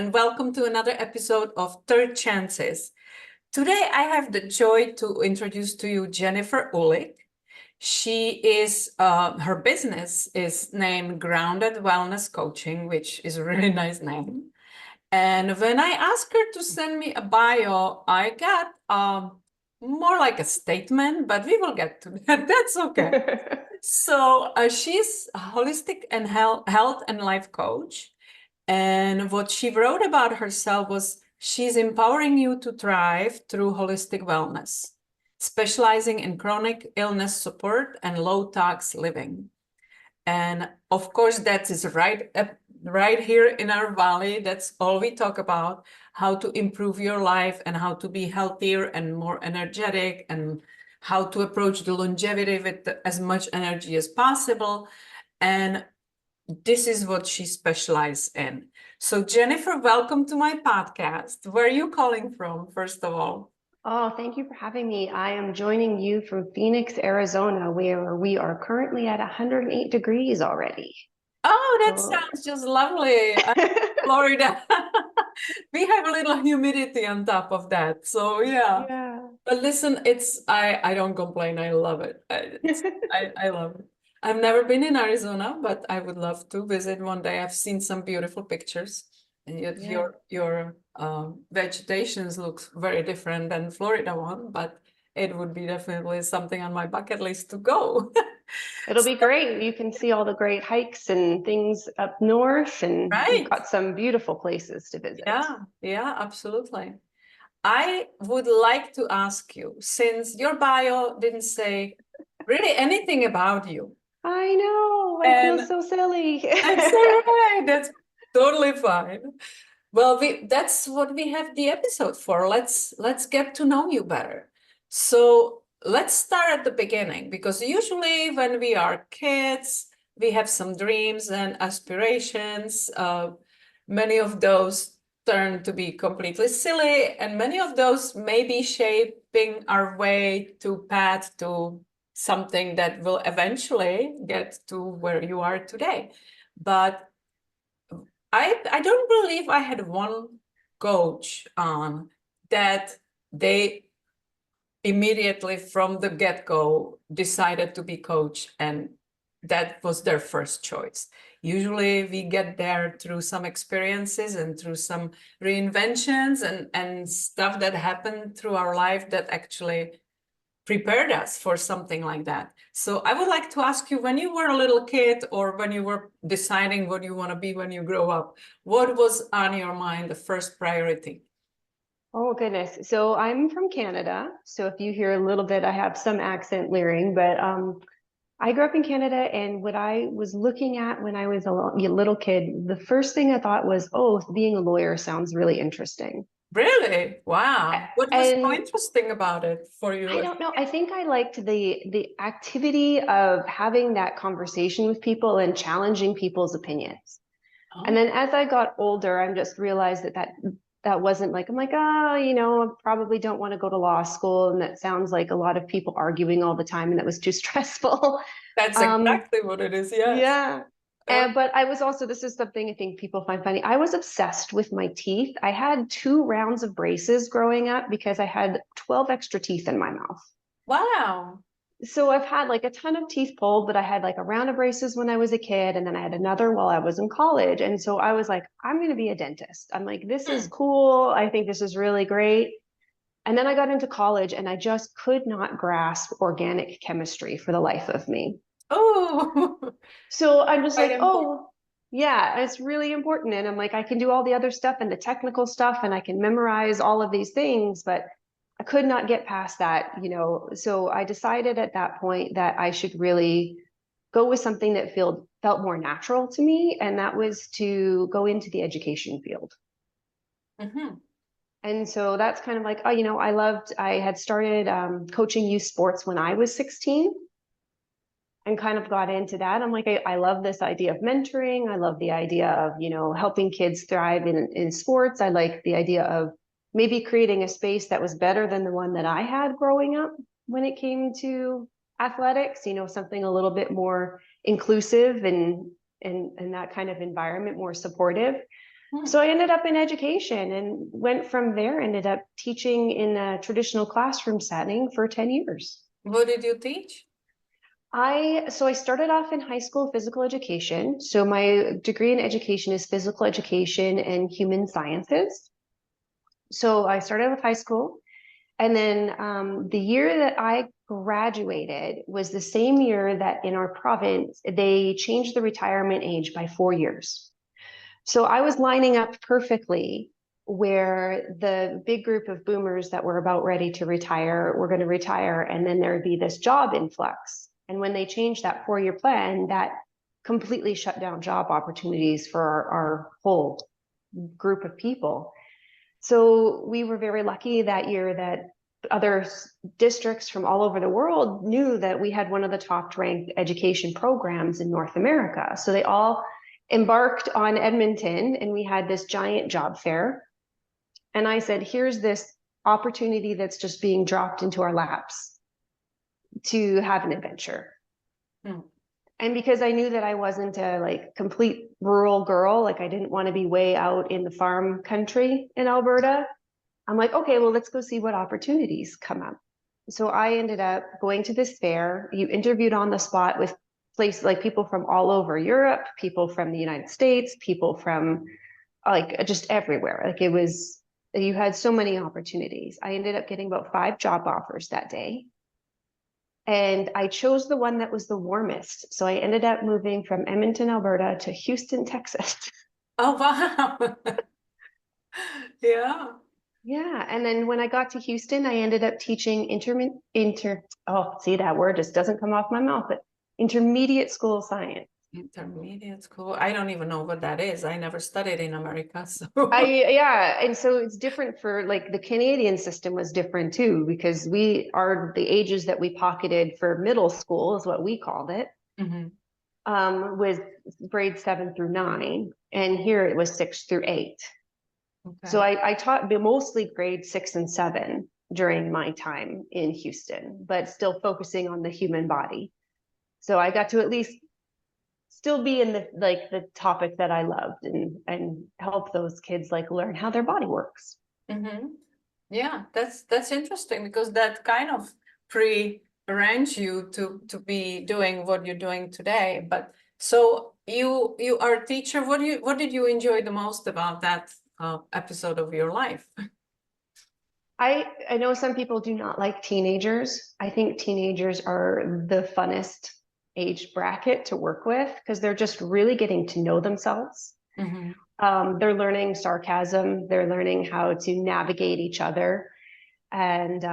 and welcome to another episode of Third Chances. Today, I have the joy to introduce to you Jennifer Uhlig. Her business is named Grounded Wellness Coaching, which is a really nice name. And when I asked her to send me a bio, I got more like a statement, but we will get to that. That's okay. So she's a holistic and health and life coach. And what she wrote about herself was she's empowering you to thrive through holistic wellness, specializing in chronic illness support and low-tox living. And of course, that is right here in our valley. That's all we talk about, how to improve your life and how to be healthier and more energetic and how to approach the longevity with as much energy as possible. And this is what she specializes in. So Jennifer, welcome to my podcast. Where are you calling from, first of all? Oh, thank you for having me. I am joining you from Phoenix, Arizona, where we are currently at 108 degrees already. Oh, that sounds just lovely. Florida. We have a little humidity on top of that. So yeah. Yeah. But listen, I don't complain. I love it. I love it. I've never been in Arizona, but I would love to visit one day. I've seen some beautiful pictures, and yet Yeah. your vegetations looks very different than Florida one, but it would be definitely something on my bucket list to go. It'll be great. You can see all the great hikes and things up north, and we've Right. got some beautiful places to visit. Yeah, absolutely. I would like to ask you, since your bio didn't say really anything about you. I know. I feel And so silly. that's all right. That's totally fine. Well, that's what we have the episode for. Let's get to know you better. So let's start at the beginning, because usually when we are kids, we have some dreams and aspirations. Many of those turn to be completely silly, and many of those may be shaping our way to path to something that will eventually get to where you are today. But I don't believe I had one coach on that they immediately from the get-go decided to be coach, and that was their first choice. Usually we get there through some experiences and through some reinventions and stuff that happened through our life that actually prepared us for something like that. So I would like to ask you, when you were a little kid or when you were deciding what you want to be when you grow up, what was on your mind, the first priority? Oh, goodness. So I'm from Canada. So if you hear a little bit, I have some accent leering, but I grew up in Canada, and what I was looking at when I was a little kid, the first thing I thought was, oh, being a lawyer sounds really interesting. Really? Wow. What was so And interesting about it for you? I don't know. I think I liked the activity of having that conversation with people and challenging people's opinions. And then as I got older, I just realized that wasn't like, I'm like, oh, I probably don't want to go to law school. And that sounds like a lot of people arguing all the time, and that was too stressful. That's exactly what it is, yes. Yeah. But I was also, this is something I think people find funny. I was obsessed with my teeth. I had 2 rounds of braces growing up because I had 12 extra teeth in my mouth. Wow. So I've had like a ton of teeth pulled, but I had like a round of braces when I was a kid, and then I had another while I was in college. And so I was like, I'm going to be a dentist. I'm like, this is cool. I think this is really great. And then I got into college, and I just could not grasp organic chemistry for the life of me. Oh, So I'm just quite like, important. oh, yeah, it's really important. And I'm like, I can do all the other stuff and the technical stuff, and I can memorize all of these things, but I could not get past that. So I decided at that point that I should really go with something that felt more natural to me, and that was to go into the education field. Mm-hmm. And so that's kind of like, oh, I had started coaching youth sports when I was 16, and kind of got into that. I'm like, I love this idea of mentoring. I love the idea of, helping kids thrive in sports. I like the idea of maybe creating a space that was better than the one that I had growing up when it came to athletics, something a little bit more inclusive and that kind of environment, more supportive. Hmm. So I ended up in education and went from there, ended up teaching in a traditional classroom setting for 10 years. What did you teach? I started off in high school physical education. So my degree in education is physical education and human sciences. So I started with high school, and then the year that I graduated was the same year that in our province they changed the retirement age by 4 years. So I was lining up perfectly where the big group of boomers that were about ready to retire were going to retire, and then there would be this job influx. And when they changed that 4 year plan, that completely shut down job opportunities for our whole group of people. So we were very lucky that year that other districts from all over the world knew that we had one of the top ranked education programs in North America. So they all embarked on Edmonton, and we had this giant job fair. And I said, here's this opportunity that's just being dropped into our laps to have an adventure. Hmm. And because I knew that I wasn't a like complete rural girl, like I didn't want to be way out in the farm country in Alberta, I'm like, okay, well, let's go see what opportunities come up. So I ended up going to this fair. You interviewed on the spot with places like people from all over Europe, people from the United States, people from like just everywhere. Like it was, you had so many opportunities. I ended up getting about 5 job offers that day. And I chose the one that was the warmest. So I ended up moving from Edmonton, Alberta to Houston, Texas. Oh, wow. Yeah. Yeah. And then when I got to Houston, I ended up teaching oh, see, that word just doesn't come off my mouth, but intermediate school science. Intermediate school. I don't even know what that is. I never studied in America, so. Yeah, and so it's different for like the Canadian system was different too, because we are the ages that we pocketed for middle school is what we called it, Mhm. was grade 7 through 9, and here it was 6 through 8. So Okay. I taught mostly grade 6 and 7 during my time in Houston, but still focusing on the human body. So I got to at least still be in the topic that I loved and help those kids like learn how their body works. Mhm. Yeah, that's interesting because that kind of pre-arrange you to be doing what you're doing today. But so you are a teacher. What did you enjoy the most about that episode of your life? I know some people do not like teenagers. I think teenagers are the funnest age bracket to work with because they're just really getting to know themselves. Mhm. They're learning sarcasm. They're learning how to navigate each other. And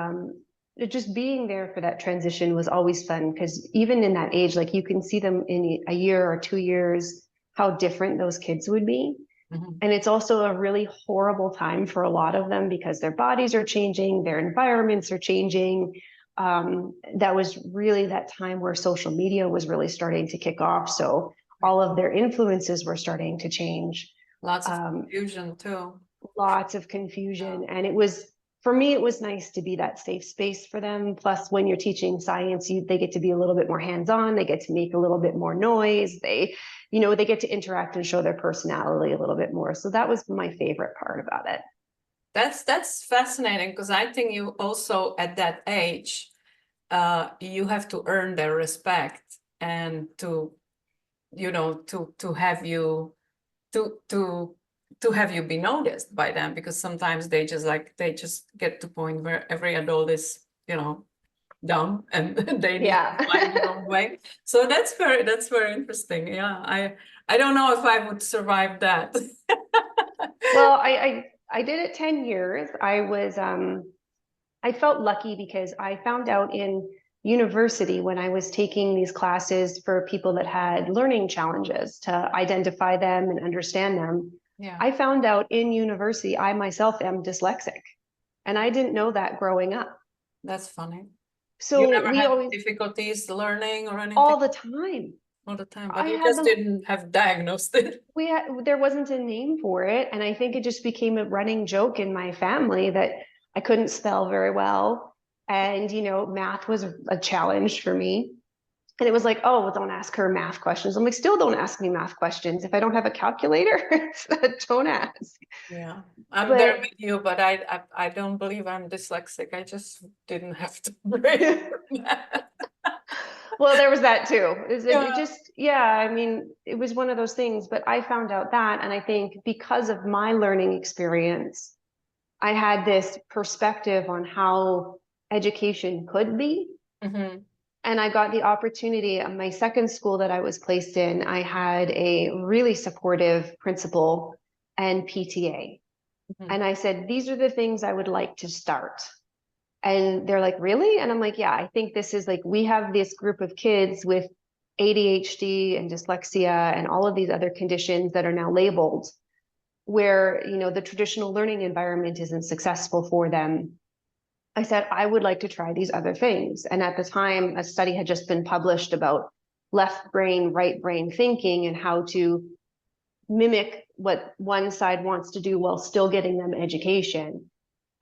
just being there for that transition was always fun because even in that age, like you can see them in a year or 2 years, how different those kids would be. Mhm. And it's also a really horrible time for a lot of them because their bodies are changing, their environments are changing. That was really that time where social media was really starting to kick off. So all of their influences were starting to change. Lots of Um, confusion too. Lots of confusion. And it was, for me, it was nice to be that safe space for them. Plus, when you're teaching science, they get to be a little bit more hands-on. They get to make a little bit more noise. They get to interact and show their personality a little bit more. So that was my favorite part about it. That's fascinating because I think you also at that age, you have to earn their respect and to have you to to to have you be noticed by them because sometimes they just get to point where every adult is dumb and they need to Yeah. find their own way. So that's very interesting. Yeah, I don't know if I would survive that. Well, I did it 10 years. I felt lucky because I found out in university when I was taking these classes for people that had learning challenges to identify them and understand them. Yeah, I found out in university I myself am dyslexic, and I didn't know that growing up. that's funny. You So never we had always, difficulties learning or anything all the time, all the time, but I you had just them. didn't have diagnosed it. There wasn't a name for it, and I think it just became a running joke in my family that I couldn't spell very well, and math was a challenge for me. And it was like, oh, well, don't ask her math questions. I'm like, still don't ask me math questions. If I don't have a calculator, don't ask. Yeah, I'm there But with you, but I don't believe I'm dyslexic. I just didn't have to brain for that. well, there was that too. It Yeah. just, yeah, I mean, it was one of those things, but I found out that, and I think because of my learning experience, I had this perspective on how education could be. Hmm. And I got the opportunity at my second school that I was placed in. I had a really supportive principal and PTA. Hmm. And I said, these are the things I would like to start. And they're like, really? And I'm like, yeah, I think this is like, we have this group of kids with ADHD and dyslexia and all of these other conditions that are now labeled where, you know, the traditional learning environment isn't successful for them. I said, I would like to try these other things. And at the time, a study had just been published about left brain, right brain thinking and how to mimic what one side wants to do while still getting them education.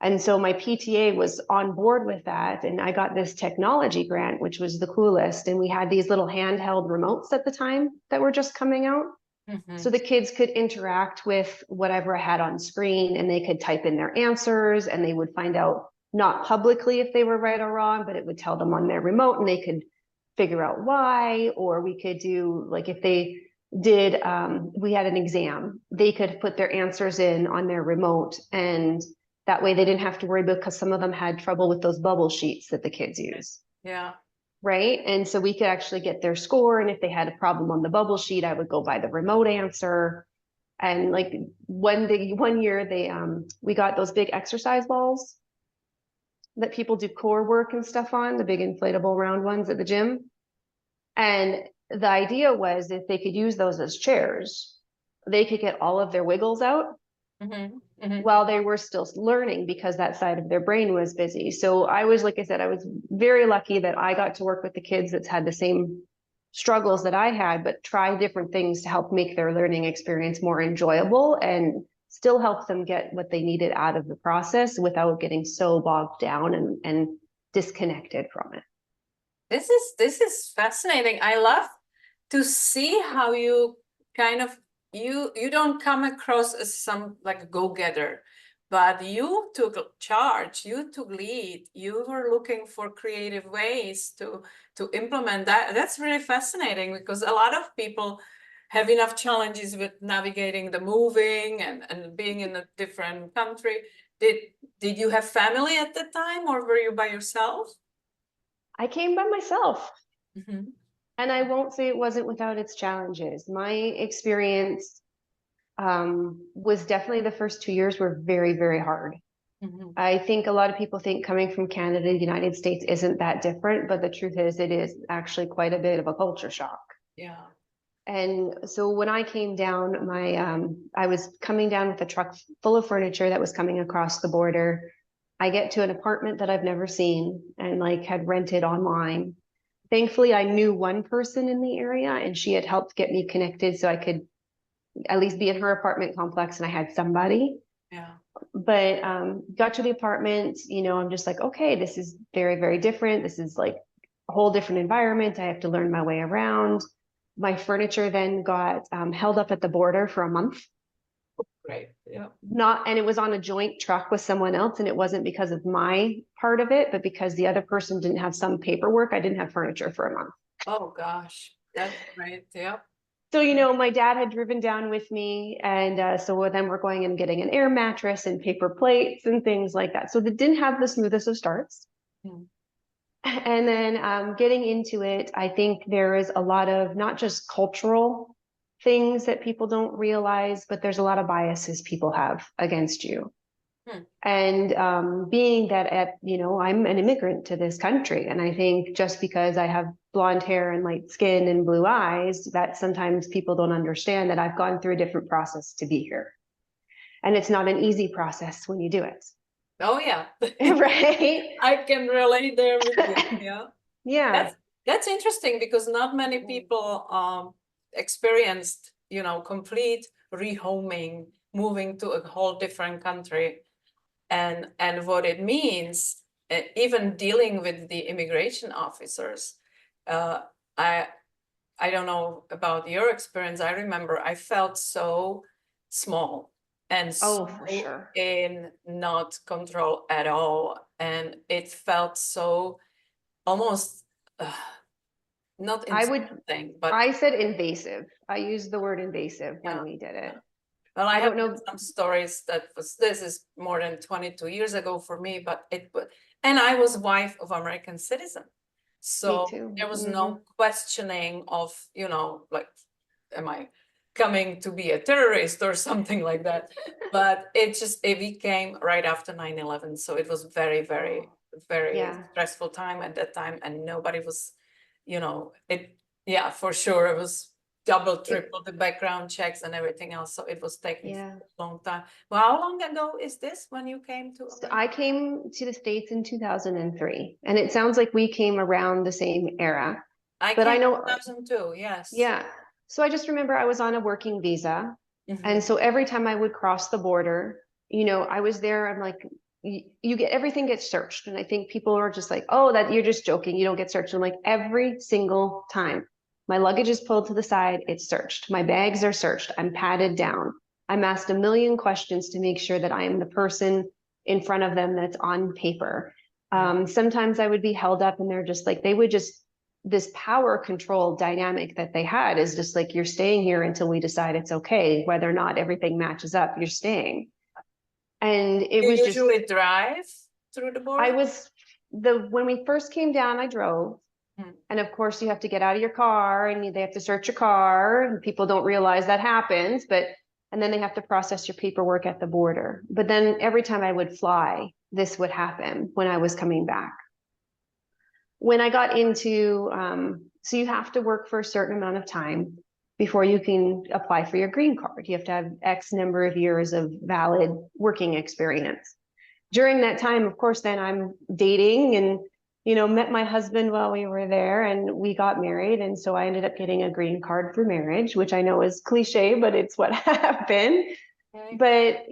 And so my PTA was on board with that. And I got this technology grant, which was the coolest. And we had these little handheld remotes at the time that were just coming out. Hmm. So the kids could interact with whatever I had on screen and they could type in their answers and they would find out not publicly if they were right or wrong, but it would tell them on their remote and they could figure out why. Or we could do like if they did, we had an exam, they could put their answers in on their remote and that way they didn't have to worry because some of them had trouble with those bubble sheets that the kids use. Yeah. Right. And so we could actually get their score. And if they had a problem on the bubble sheet, I would go by the remote answer. And like one year they we got those big exercise balls that people do core work and stuff on, the big inflatable round ones at the gym. And the idea was if they could use those as chairs, they could get all of their wiggles out Hmm. Hmm. while they were still learning because that side of their brain was busy. So I was, like I said, I was very lucky that I got to work with the kids that's had the same struggles that I had, but try different things to help make their learning experience more enjoyable and still help them get what they needed out of the process without getting so bogged down and disconnected from it. This is fascinating. I love to see how you kind of you don't come across as some like a go-getter, but you took charge, you took lead, you were looking for creative ways to implement that. That's really fascinating because a lot of people have enough challenges with navigating the moving and being in a different country. Did did you have family at the time or were you by yourself? I came by myself. Mm-hmm. And I won't say it wasn't without its challenges. My experience was definitely the first 2 years were very, very hard. Mm-hmm. I think a lot of people think coming from Canada, the United States isn't that different, but the truth is it is actually quite a bit of a culture shock. Yeah. And so when I came down, I was coming down with a truck full of furniture that was coming across the border. I get to an apartment that I've never seen and like had rented online. Thankfully, I knew one person in the area and she had helped get me connected so I could at least be in her apartment complex and I had somebody. Yeah. But got to the apartment, you know, I'm just like, okay, this is very, very different. This is like a whole different environment. I have to learn my way around. My furniture then got held up at the border for a month. Great. Yeah. Not, and it was on a joint truck with someone else, and it wasn't because of my part of it, but because the other person didn't have some paperwork. I didn't have furniture for a month. Oh gosh, that's great. Yep. So, you know, my dad had driven down with me. And so then we're going and getting an air mattress and paper plates and things like that. So that didn't have the smoothest of starts. Mm. And then getting into it, I think there is a lot of not just cultural things that people don't realize, but there's a lot of biases people have against you. Hmm. And being that you know, I'm an immigrant to this country, and I think just because I have blonde hair and light skin and blue eyes, that sometimes people don't understand that I've gone through a different process to be here. And it's not an easy process when you do it. Oh yeah. Right? I can relate there with you. Yeah. Yeah. That's interesting because not many people experienced, complete rehoming, moving to a whole different country and what it means, even dealing with the immigration officers. Uh, I don't know about your experience. I remember I felt so small and Oh, for so sure. in not control at all. And it felt so almost not I would, insulting, but I said invasive. I used the word invasive when yeah. we did Yeah. it. Well, I I have don't know. some stories this is more than 22 years ago for me, but and I was wife of American citizen. Me So too. there was Hmm. no questioning of, like, am I coming to be a terrorist or something like that? But it became right after 9/11. So it was very, very, Oh, very yeah. stressful time at that time. And nobody was, yeah, for sure. It was double, It, triple the background checks and everything else. So it was taking yeah. a long time. Well, how long ago is this when you came to So America? I came to the States in 2003, and it sounds like we came around the same era. I But came I in know, 2002, yes. yeah. So I just remember I was on a working visa. Mhm. And so every time I would cross the border, I was there. I'm like, you get everything gets searched. And I think people are just like, oh, that you're just joking. You don't get searched. I'm like, every single time my luggage is pulled to the side, it's searched. My bags are searched. I'm patted down. I'm asked a million questions to make sure that I am the person in front of them that's on paper. Sometimes I would be held up and they're just like, they would just this power control dynamic that they had is just like you're staying here until we decide it's okay, whether or not everything matches up, you're staying. And it You was just usually drive through the I border? was the when we first came down, I drove. Hmm. And of course you have to get out of your car and they have to search your car and people don't realize that happens, but and then they have to process your paperwork at the border. But then every time I would fly, this would happen when I was coming back. When I got into, so you have to work for a certain amount of time before you can apply for your green card. You have to have X number of years of valid working experience. During that time, of course, then I'm dating and, met my husband while we were there and we got married. And so I ended up getting a green card for marriage, which I know is cliche, but it's what happened. Okay. But,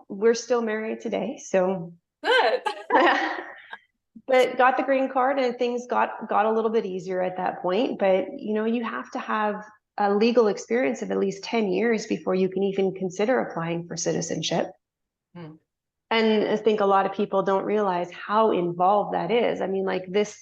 we're still married today. So Good. but got the green card and things got a little bit easier at that point. But you have to have a legal experience of at least 10 years before you can even consider applying for citizenship. Hmm. And I think a lot of people don't realize how involved that is. I mean, like this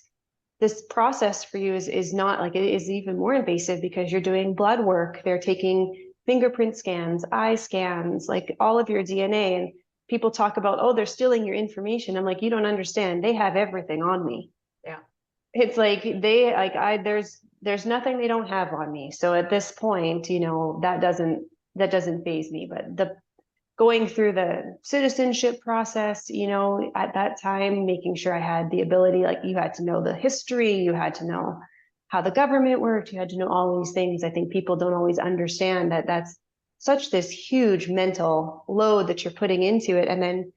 process for you is not like it is even more invasive because you're doing blood work. They're taking fingerprint scans, eye scans, like all of your DNA. And people talk about, oh, they're stealing your information. I'm like, you don't understand. They have everything on me. Yeah. It's like there's nothing they don't have on me. So at this point, that doesn't faze me. But the going through the citizenship process, at that time, making sure I had the ability, like you had to know the history, you had to know how the government worked, you had to know all these things. I think people don't always understand that that's such this huge mental load that you're putting into it. And then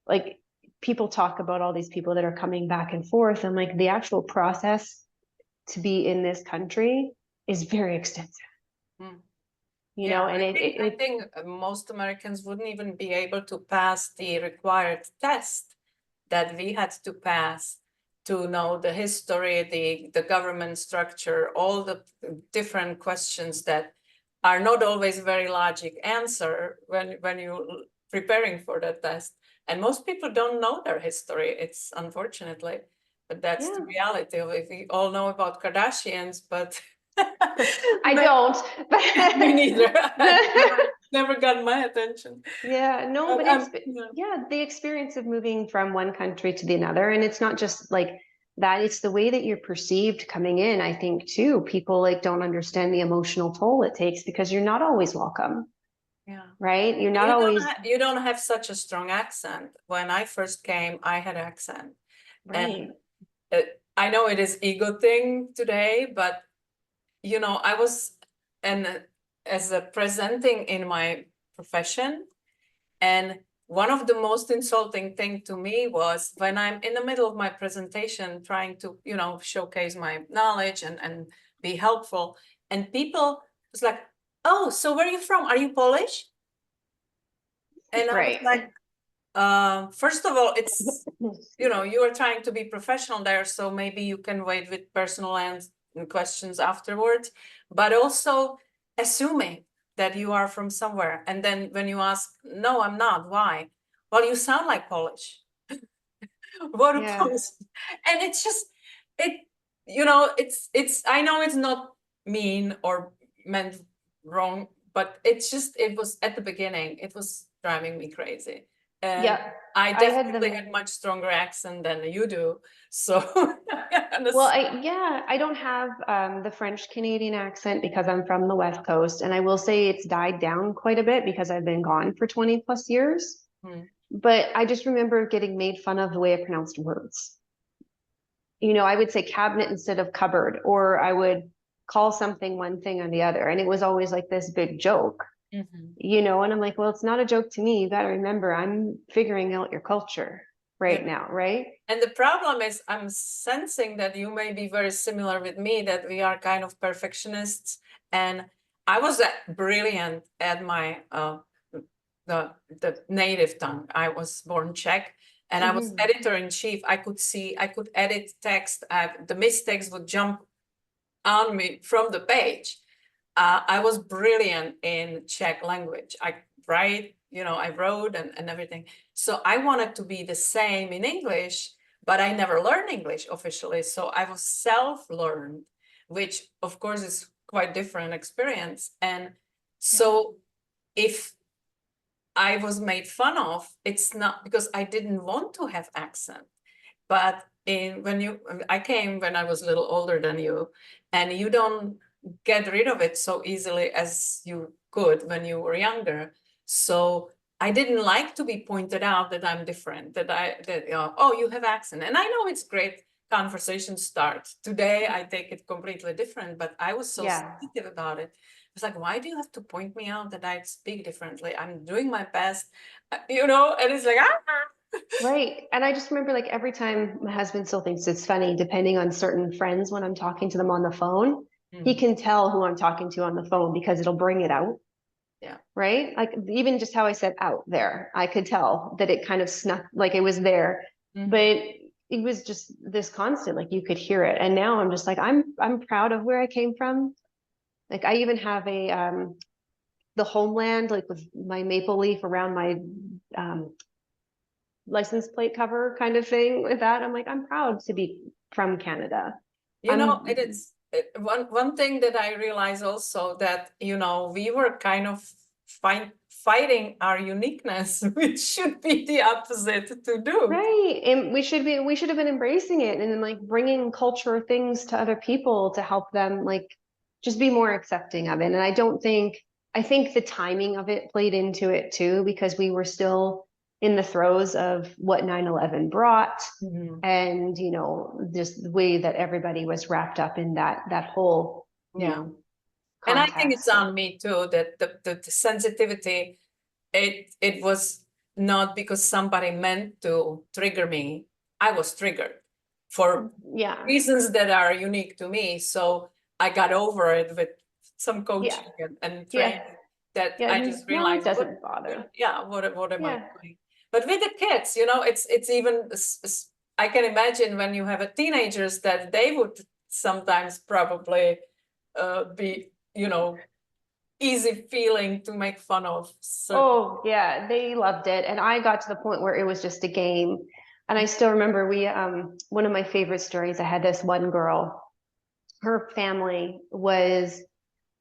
like people talk about all these people that are coming back and forth and like the actual process to be in this country is very extensive, Hmm. you Yeah, know, and I think most Americans wouldn't even be able to pass the required test that we had to pass to know the history, the government structure, all the different questions that are not always very logic answer when you're preparing for the test. And most people don't know their history. It's unfortunately, but that's the yeah. reality of it. We all know about Kardashians, but I don't, me neither. but Never got my attention. yeah, no, But but yeah, the experience of moving from one country to the another. And it's not just like that, it's the way that you're perceived coming in, I think, too. People like don't understand the emotional toll it takes because you're not always welcome, yeah. right? You're And not always you don't have such a strong accent. When I first came, I had accent. And right. I know it is ego thing today, but I was and as a presenting in my profession, and one of the most insulting thing to me was when I'm in the middle of my presentation trying to, showcase my knowledge and be helpful. And people was like, oh, so where are you from? Are you Polish? And I was Right. like, first of all, it's, you are trying to be professional there. So maybe you can wait with personal questions afterwards, but also assuming that you are from somewhere. And then when you ask, no, I'm not, why? Well, you sound like Polish. What a Yeah. Polish. And it's just, it's, I know it's not mean or meant wrong, but it was at the beginning, it was driving me crazy. And Yeah. I I had definitely them. had much stronger accent than you do. So, Well, I don't have the French Canadian accent because I'm from the West Coast, and I will say it's died down quite a bit because I've been gone for 20 plus years. Hmm. But I just remember getting made fun of the way I pronounced words. You know, I would say cabinet instead of cupboard, or I would call something one thing or the other, and it was always like this big joke. Mhm. You know, and I'm like, well, it's not a joke to me. You got to remember, I'm figuring out your culture Yeah. right now, right? And the problem is, I'm sensing that you may be very similar with me, that we are kind of perfectionists. And I was brilliant at my the native tongue. I was born Czech, and I was editor-in-chief. I could edit text. The mistakes would jump on me from the page. I was brilliant in Czech language. I wrote and everything. So I wanted to be the same in English, but I never learned English officially. So I was self-learned, which of course is quite different experience. And so if I was made fun of, it's not because I didn't want to have accent. But I came when I was a little older than you, and you don't get rid of it so easily as you could when you were younger. So I didn't like to be pointed out that I'm different, oh, you have accent. And I know it's great conversation start. Today, I take it completely different, but I was so Yeah. sensitive about it. It's like, why do you have to point me out that I speak differently? I'm doing my best, and it's like, Right. And I just remember like every time my husband still thinks it's funny, depending on certain friends when I'm talking to them on the phone, he Mm, can tell who I'm talking to on the phone because it'll bring it out. yeah. Right. Like even just how I said out there, I could tell that it kind of snuck, like it was there, Mhm. but it was just this constant, like you could hear it. And now I'm just like, I'm proud of where I came from. Like I even have the homeland, like with my maple leaf around my, license plate cover kind of thing with that. I'm like, I'm proud to be from Canada. It I'm is one thing that I realize also that, we were kind of fighting our uniqueness, which should be the opposite to do. right. And we should have been embracing it and then like bringing culture things to other people to help them like just be more accepting of it. And I think the timing of it played into it too, because we were still in the throes of what 9/11 brought. Mhm. And, you know, just the way that everybody was wrapped up in that whole, you Yeah. know, And I think it's context. on me too, that the sensitivity, it was not because somebody meant to trigger me. I was triggered for Yeah. reasons that are unique to me. So I got over it with some Yeah. coaching and Yeah. training, that Yeah. I just Now it realized, doesn't bother. what am I Yeah. doing? But with the kids, it's even, I can imagine when you have a teenagers that they would sometimes probably be, easy feeling to make fun of certain. Oh, yeah. They loved it. And I got to the point where it was just a game. And I still remember one of my favorite stories, I had this one girl, her family was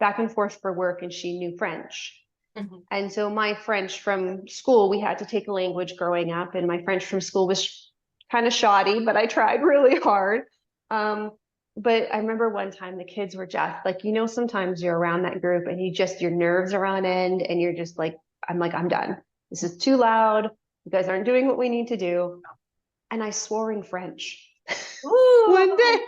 back and forth for work and she knew French. Mhm. And so my French from school, we had to take a language growing up, and my French from school was kind of shoddy, but I tried really hard. Um, but I remember one time the kids were just like, you know, sometimes you're around that group and your nerves are on end and you're just like, I'm done. This is too loud. You guys aren't doing what we need to do. And I swore in French one day. Ooh.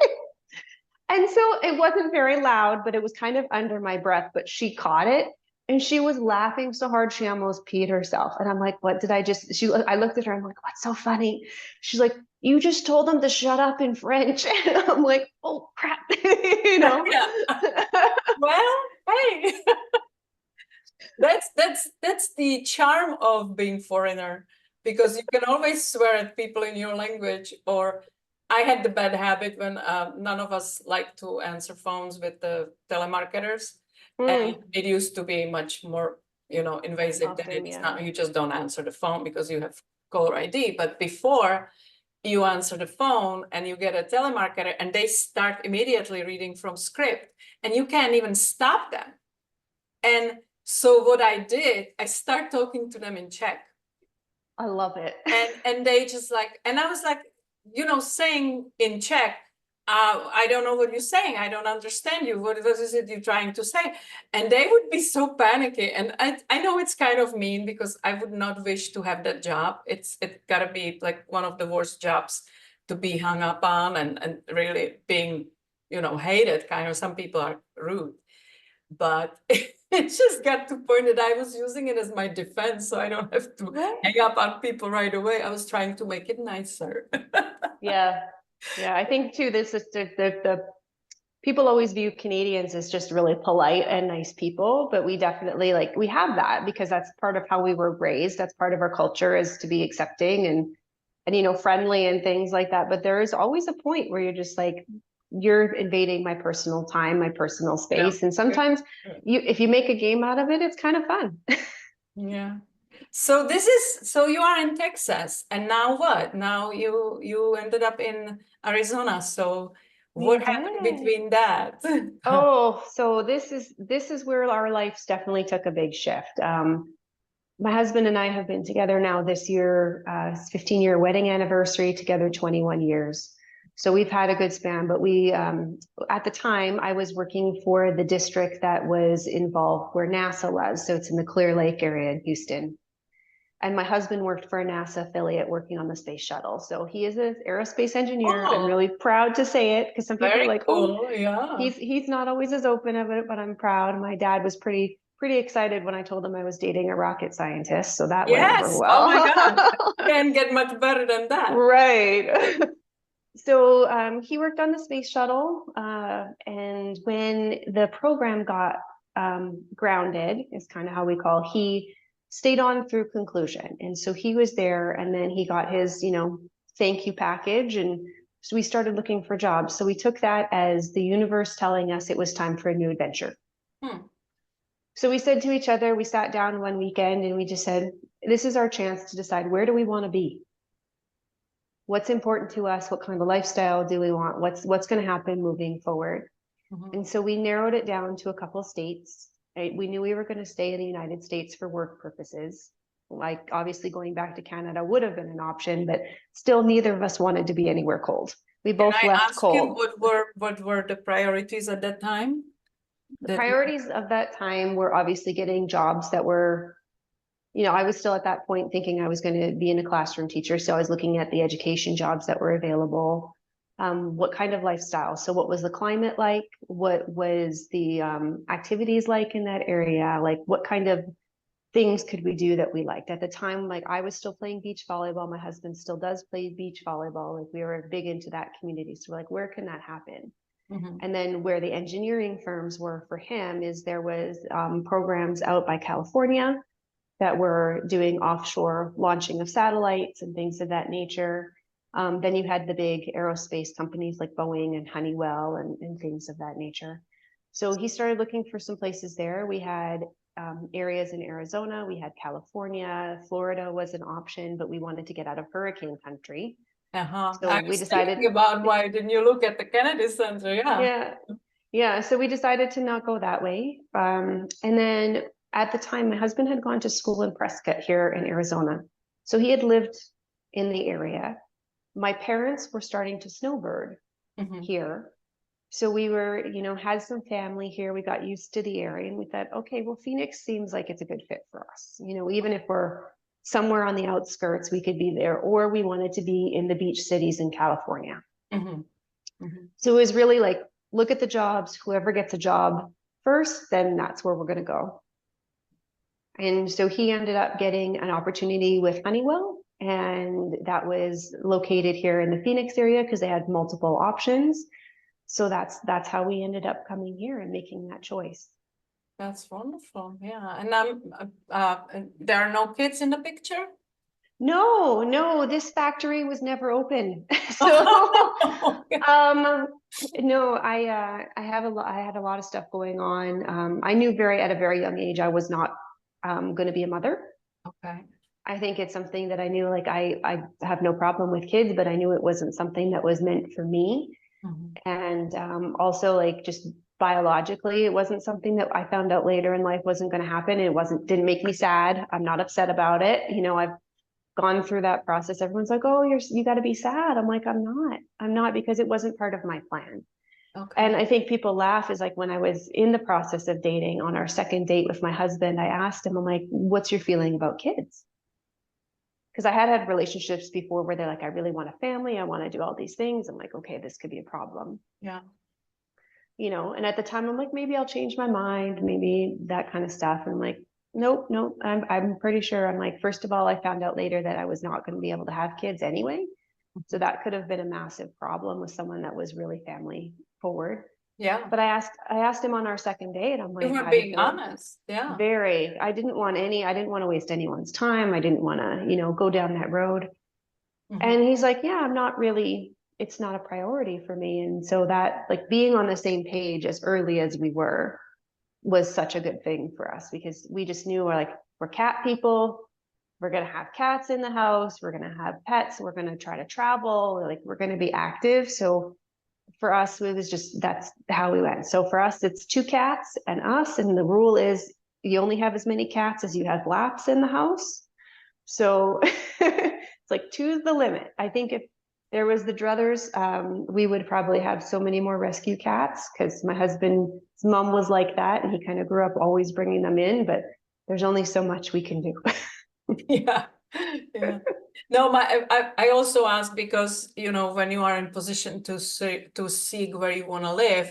And so it wasn't very loud, but it was kind of under my breath, but she caught it and she was laughing so hard she almost peed herself. And I'm like, what did I just I looked at her, I'm like, what's so funny? She's like, you just told them to shut up in French. And I'm like, oh crap, you know. Yeah. Well, hey, that's the charm of being foreigner, because you can always swear at people in your language, or I had the bad habit when none of us like to answer phones with the telemarketers. And it used to be much more, invasive than Often, it is yeah. now. You just don't answer the phone because you have caller ID. But before, you answer the phone and you get a telemarketer and they start immediately reading from script and you can't even stop them. And so what I did, I start talking to them in Czech. I love it. And they just like, and I was like, saying in Czech, I don't know what you're saying. I don't understand you. What is it you're trying to say? And they would be so panicky. And I know it's kind of mean because I would not wish to have that job. It gotta be like one of the worst jobs to be hung up on and really being, hated. Kind of, some people are rude. But it just got to point that I was using it as my defense, so I don't have to hang up on people right away. I was trying to make it nicer. Yeah. Yeah. I think too, this is the people always view Canadians as just really polite and nice people, but we definitely we have that because that's part of how we were raised. That's part of our culture is to be accepting and friendly and things like that. But there is always a point where you're just like, you're invading my personal time, my personal space. And sometimes if you make a game out of it, it's kind of fun. Yeah. So you are in Texas, and now what? Now you ended up in Arizona. So what happened between that? Oh, so this is where our lives definitely took a big shift. My husband and I have been together now this year, 15-year wedding anniversary, together 21 years. So we've had a good span, but at the time, I was working for the district that was involved where NASA was. So it's in the Clear Lake area in Houston. And my husband worked for a NASA affiliate working on the space shuttle. So he is an aerospace engineer. I'm really proud to say it because some people are like, cool. Yeah. He's not always as open of it, but I'm proud. My dad was pretty excited when I told him I was dating a rocket scientist. So that went over well. Oh my God. Can't get much better than that. Right. So he worked on the space shuttle. And when the program got grounded, is kind of how we call, he stayed on through conclusion. And so he was there and then he got his, thank you package. And so we started looking for jobs. So we took that as the universe telling us it was time for a new adventure. So we said to each other, we sat down one weekend and we just said, this is our chance to decide, where do we want to be? What's important to us? What kind of lifestyle do we want? What's going to happen moving forward? And so we narrowed it down to a couple states. We knew we were going to stay in the United States for work purposes. Like obviously going back to Canada would have been an option, but still neither of us wanted to be anywhere cold. We both left cold. What were the priorities at that time? The priorities of that time were obviously getting jobs that were, I was still at that point thinking I was going to be in a classroom teacher. So I was looking at the education jobs that were available. What kind of lifestyle? So what was the climate like? What was the activities like in that area? Like what kind of things could we do that we liked? At the time, like I was still playing beach volleyball. My husband still does play beach volleyball. Like we were big into that community. So we're like, where can that happen? And then where the engineering firms were for him is there was programs out by California that were doing offshore launching of satellites and things of that nature. Then you had the big aerospace companies like Boeing and Honeywell and things of that nature. So he started looking for some places there. We had areas in Arizona, we had California, Florida was an option, but we wanted to get out of hurricane country. So we decided about why didn't you look at the Kennedy Center? Yeah. So we decided to not go that way. And then at the time, my husband had gone to school in Prescott here in Arizona. So he had lived in the area. My parents were starting to snowbird here. So we were, had some family here. We got used to the area and we thought, okay, well, Phoenix seems like it's a good fit for us. Even if we're somewhere on the outskirts, we could be there, or we wanted to be in the beach cities in California. So it was really like, look at the jobs, whoever gets a job first, then that's where we're going to go. And so he ended up getting an opportunity with Honeywell, and that was located here in the Phoenix area because they had multiple options. So that's how we ended up coming here and making that choice. That's wonderful. Yeah. And there are no kids in the picture? No, this factory was never open. So, um, no, I had a lot of stuff going on. I knew at a very young age I was not going to be a mother. Okay. I think it's something that I knew, like I have no problem with kids, but I knew it wasn't something that was meant for me. Mhm. And also like just biologically, it wasn't something that I found out later in life wasn't going to happen. It didn't make me sad. I'm not upset about it. You know, I've gone through that process. Everyone's like, oh, you got to be sad. I'm like, I'm not because it wasn't part of my plan. Okay. And I think people laugh is like when I was in the process of dating on our second date with my husband, I asked him, I'm like, what's your feeling about kids? Because I had relationships before where they're like, I really want a family. I want to do all these things. I'm like, okay, this could be a problem. Yeah. You know, and at the time I'm like, maybe I'll change my mind, maybe that kind of stuff. And I'm like, nope, I'm pretty sure. I'm like, first of all, I found out later that I was not going to be able to have kids anyway. So that could have been a massive problem with someone that was really family forward. Yeah. But I asked him on our second date, I'm You like, were being honest. Yeah. I didn't want to waste anyone's time. I didn't want to, go down that road. Mhm. And he's like, yeah, it's not a priority for me. And so that, like, being on the same page as early as we were was such a good thing for us because we just knew we're cat people. We're going to have cats in the house. We're going to have pets. We're going to try to travel. Like, we're going to be active. So for us, it was just, that's how we went. So for us, it's two cats and us. And the rule is you only have as many cats as you have laps in the house. So it's like two's the limit. I think if there was the druthers, we would probably have so many more rescue cats because my husband's mom was like that, and he kind of grew up always bringing them in. But there's only so much we can do. Yeah. Yeah. No, I also ask because, when you are in position to seek where you want to live,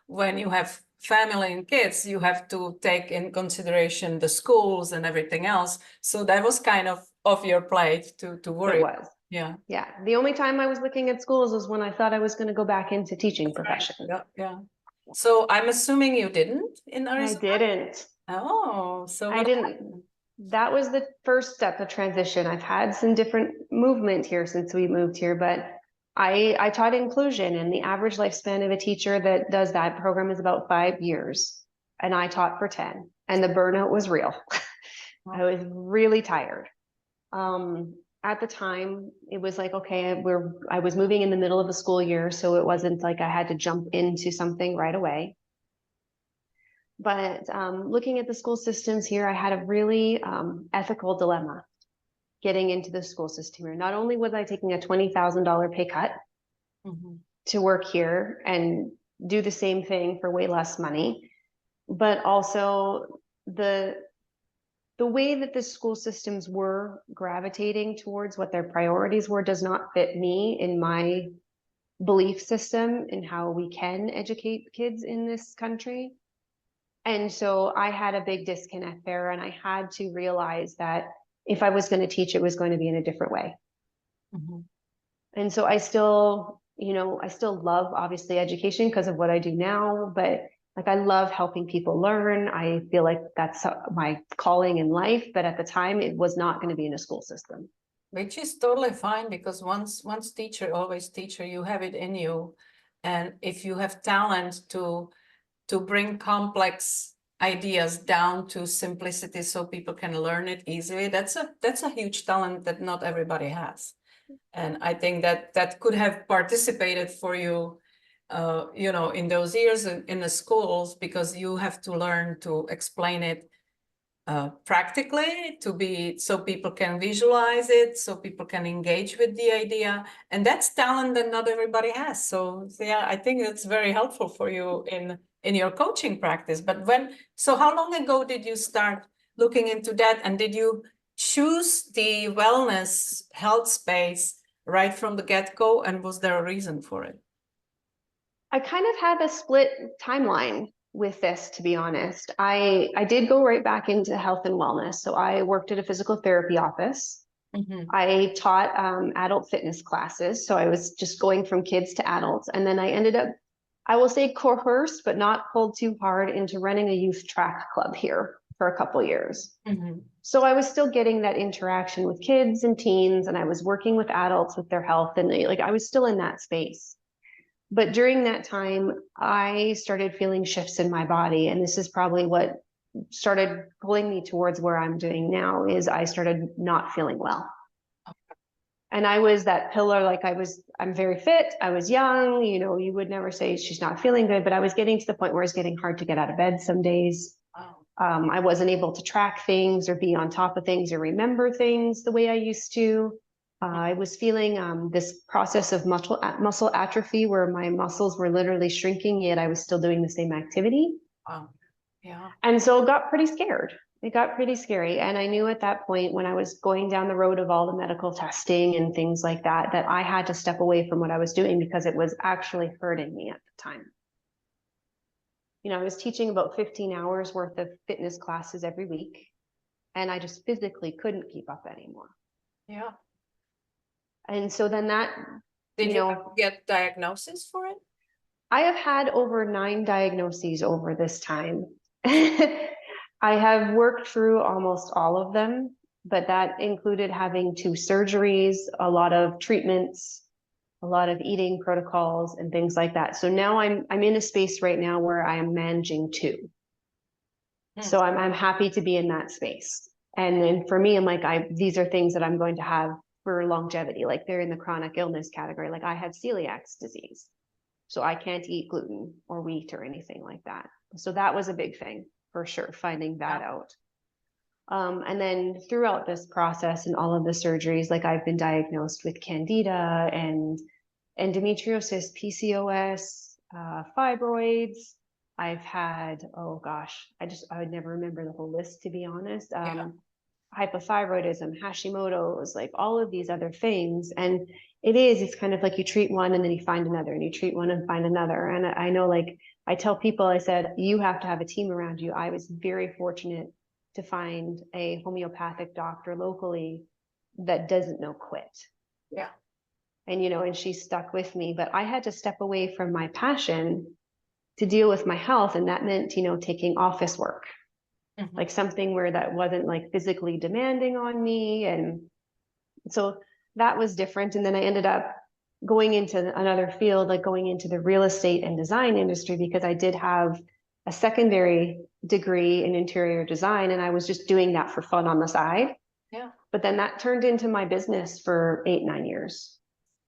when you have family and kids, you have to take in consideration the schools and everything else. So that was kind of off your plate to It worry was. about. Yeah. Yeah. The only time I was looking at schools was when I thought I was going to go back into teaching That's right. profession. Yeah. Yeah. So I'm assuming you didn't in I Arizona? didn't. Oh, so I what didn't. happened? That was the first step of transition. I've had some different movement here since we moved here, but I taught inclusion, and the average lifespan of a teacher that does that program is about 5 years. And I taught for 10, and the burnout was real. I was really tired. At the time, it was like, okay, I was moving in the middle of the school year, so it wasn't like I had to jump into something right away. But looking at the school systems here, I had a really ethical dilemma getting into the school system here. Not only was I taking a $20,000 pay cut Mhm. to work here and do the same thing for way less money, but also the way that the school systems were gravitating towards what their priorities were does not fit me in my belief system in how we can educate kids in this country. And so I had a big disconnect there, and I had to realize that if I was going to teach, it was going to be in a different way. Mhm. And so I still love obviously education because of what I do now, but like I love helping people learn. I feel like that's my calling in life, but at the time it was not going to be in a school system. Which is totally fine because once teacher, always teacher, you have it in you. And if you have talent to bring complex ideas down to simplicity so people can learn it easily, that's a huge talent that not everybody has. And I think that could have participated for you, in those years in the schools, because you have to learn to explain it practically so people can visualize it, so people can engage with the idea, and that's talent that not everybody has. So yeah, I think it's very helpful for you in your coaching practice. But so how long ago did you start looking into that, and did you choose the wellness health space right from the get-go, and was there a reason for it? I kind of had a split timeline with this, to be honest. I did go right back into health and wellness. So I worked at a physical therapy office. Mm-hmm. I taught adult fitness classes. So I was just going from kids to adults. And then I ended up, I will say coerced, but not pulled too hard into running a youth track club here. for a couple years. Mm-hmm. So I was still getting that interaction with kids and teens, and I was working with adults with their health, and like I was still in that space. But during that time, I started feeling shifts in my body, and this is probably what started pulling me towards where I'm doing now is I started not feeling well. And I was that pillar, like I'm very fit. I was young, you know, you would never say she's not feeling good, but I was getting to the point where it's getting hard to get out of bed some days. Wow. I wasn't able to track things or be on top of things or remember things the way I used to. I was feeling this process of muscle atrophy where my muscles were literally shrinking, yet I was still doing the same activity. Wow. Yeah. And so it got pretty scared. It got pretty scary. And I knew at that point when I was going down the road of all the medical testing and things like that, that I had to step away from what I was doing because it was actually hurting me at the time. You know, I was teaching about 15 hours worth of fitness classes every week, and I just physically couldn't keep up anymore. Yeah. And so then that, Did you you know, get diagnosis for it? I have had over 9 diagnoses over this time. I have worked through almost all of them, but that included having 2 surgeries, a lot of treatments, a lot of eating protocols and things like that. So now I'm in a space right now where I am managing 2. So I'm happy to be in that space. And then for me, I'm like, these are things that I'm going to have for longevity. Like they're in the chronic illness category. Like I have celiac disease, so I can't eat gluten or wheat or anything like that. So that was a big thing for sure, finding that out. And then throughout this process and all of the surgeries, like I've been diagnosed with candida and endometriosis, PCOS, fibroids. I've had, oh gosh, I would never remember the whole list, to be honest. Hypothyroidism, Hashimoto's, like all of these other things. And it's kind of like you treat one and then you find another and you treat one and find another. And I know, like I tell people, I said, you have to have a team around you. I was very fortunate to find a homeopathic doctor locally that doesn't know quit. Yeah. And, you know, and she stuck with me, but I had to step away from my passion to deal with my health. And that meant, you know, taking office work, like something where that wasn't like physically demanding on me. And so that was different. And then I ended up going into another field, like going into the real estate and design industry, because I did have a secondary degree in interior design. And I was just doing that for fun on the side. Yeah. But then that turned into my business for 8-9 years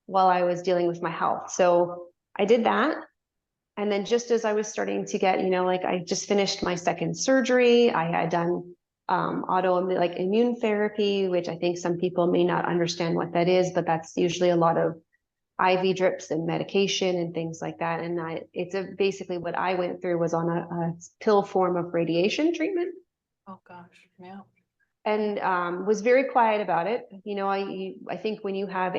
while I was dealing with my health. So I did that. And then just as I was starting to get, you know, like I just finished my second surgery, I had done autoimmune, like immune therapy, which I think some people may not understand what that is, but that's usually a lot of IV drips and medication and things like that. And basically what I went through was on a pill form of radiation treatment. Oh gosh, yeah. And was very quiet about it. You know, I think when you have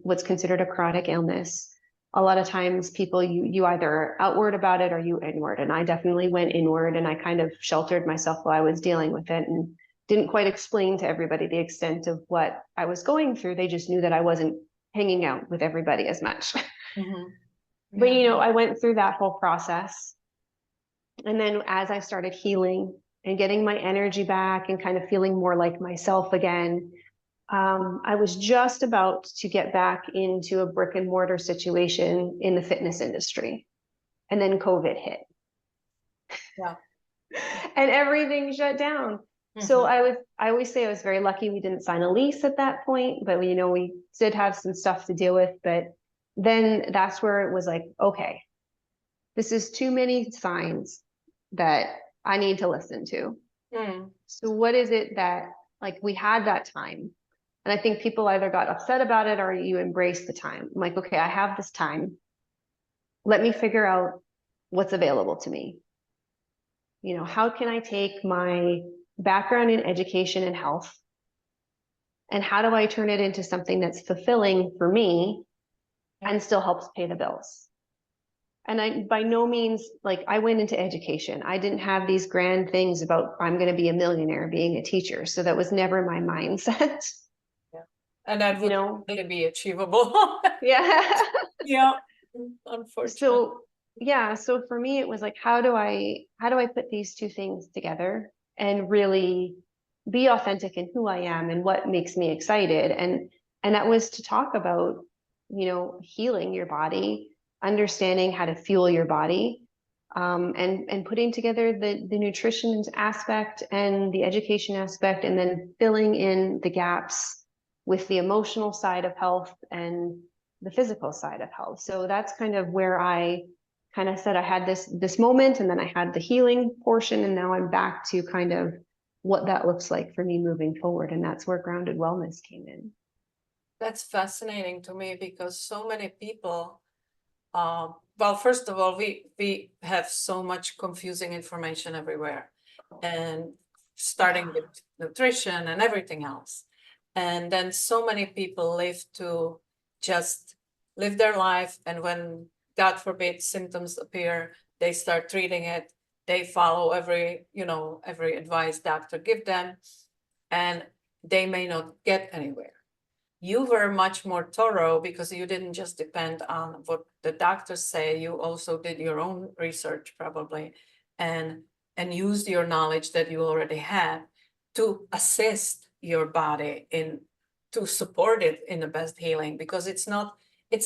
what's considered a chronic illness, a lot of times people, you either outward about it or you inward. And I definitely went inward, and I kind of sheltered myself while I was dealing with it and didn't quite explain to everybody the extent of what I was going through. They just knew that I wasn't hanging out with everybody as much. But, you know, I went through that whole process. And then as I started healing and getting my energy back and kind of feeling more like myself again, I was just about to get back into a brick and mortar situation in the fitness industry. And then COVID hit. Yeah. And everything shut down. So I always say I was very lucky we didn't sign a lease at that point, but you know, we did have some stuff to deal with. But then that's where it was like, okay, this is too many signs that I need to listen to. So what is it that, like, we had that time? And I think people either got upset about it or you embrace the time. I'm like, okay, I have this time. Let me figure out what's available to me. You know, how can I take my background in education and health, and how do I turn it into something that's fulfilling for me and still helps pay the bills? And I, by no means, like I went into education. I didn't have these grand things about I'm going to be a millionaire being a teacher. So that was never my mindset. Yeah. And that would really be achievable. Yeah. Yeah. Unfortunately. So yeah, so for me it was like, how do I put these two things together and really be authentic in who I am and what makes me excited. And that was to talk about, healing your body, understanding how to fuel your body, and putting together the nutrition aspect and the education aspect, and then filling in the gaps with the emotional side of health and the physical side of health. So that's kind of where I kind of said I had this moment, and then I had the healing portion, and now I'm back to kind of what that looks like for me moving forward. And that's where grounded wellness came in. That's fascinating to me because so many people, well, first of all, we have so much confusing information everywhere, and starting with nutrition and everything else. And then so many people live to just live their life, and when, God forbid, symptoms appear, they start treating it. They follow every advice doctor give them, and they may not get anywhere. You were much more thorough because you didn't just depend on what the doctors say. You also did your own research probably, and used your knowledge that you already had to assist your body in, to support it in the best healing, because it's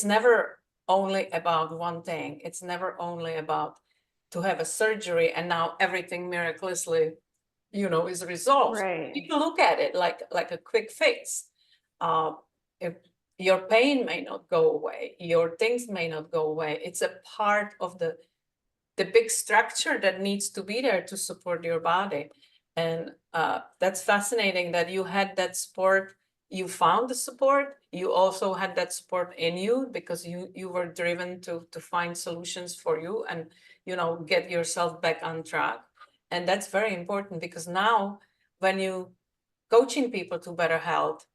never only about one thing. It's never only about to have a surgery and now everything miraculously, is resolved. Right. People look at it like a quick fix. Uh, if your pain may not go away, your things may not go away. It's a part of the big structure that needs to be there to support your body. And that's fascinating that you had that support. You found the support. You also had that support in you because you were driven to find solutions for you and, get yourself back on track. And that's very important because now when you coaching people to better health,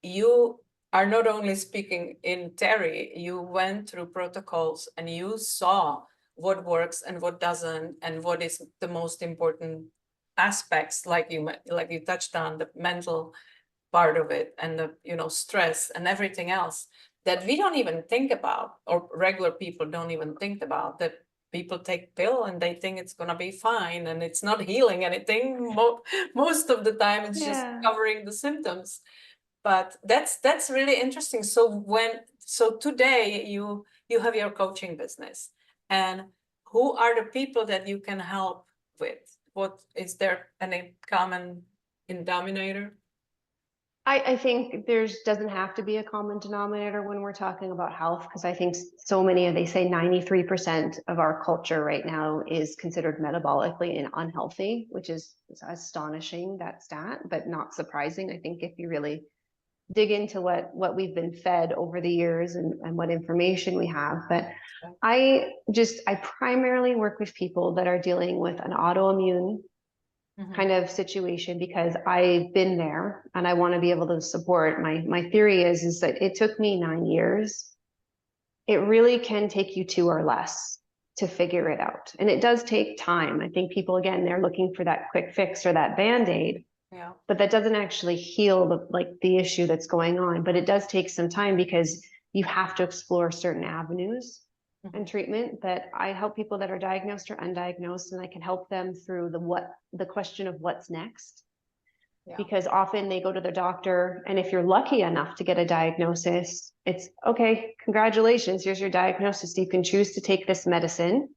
you are not only speaking in theory, you went through protocols and you saw what works and what doesn't, and what is the most important aspects, like you touched on the mental part of it, and the stress and everything else that we don't even think about, or regular people don't even think about, that people take pill and they think it's going to be fine, and it's not healing anything. Most of the time it's just Yeah. covering the symptoms. But that's really interesting. So today you have your coaching business, and who are the people that you can help with? What is there any common denominator? I think there's doesn't have to be a common denominator when we're talking about health, because I think so many they say 93% of our culture right now is considered metabolically unhealthy, which is astonishing, that stat, but not surprising. I think if you really dig into what we've been fed over the years, and what information we have. But I primarily work with people that are dealing with an autoimmune kind of situation, because I've been there and I want to be able to support. My theory is that it took me 9 years. It really can take you 2 or less to figure it out. And it does take time. I think people, again, they're looking for that quick fix or that band-aid. Yeah. But that doesn't actually heal the issue that's going on. But it does take some time because you have to explore certain avenues and treatment that I help people that are diagnosed or undiagnosed, and I can help them through the question of what's next. Yeah. Because often they go to their doctor, and if you're lucky enough to get a diagnosis, it's okay, congratulations, here's your diagnosis. You can choose to take this medicine,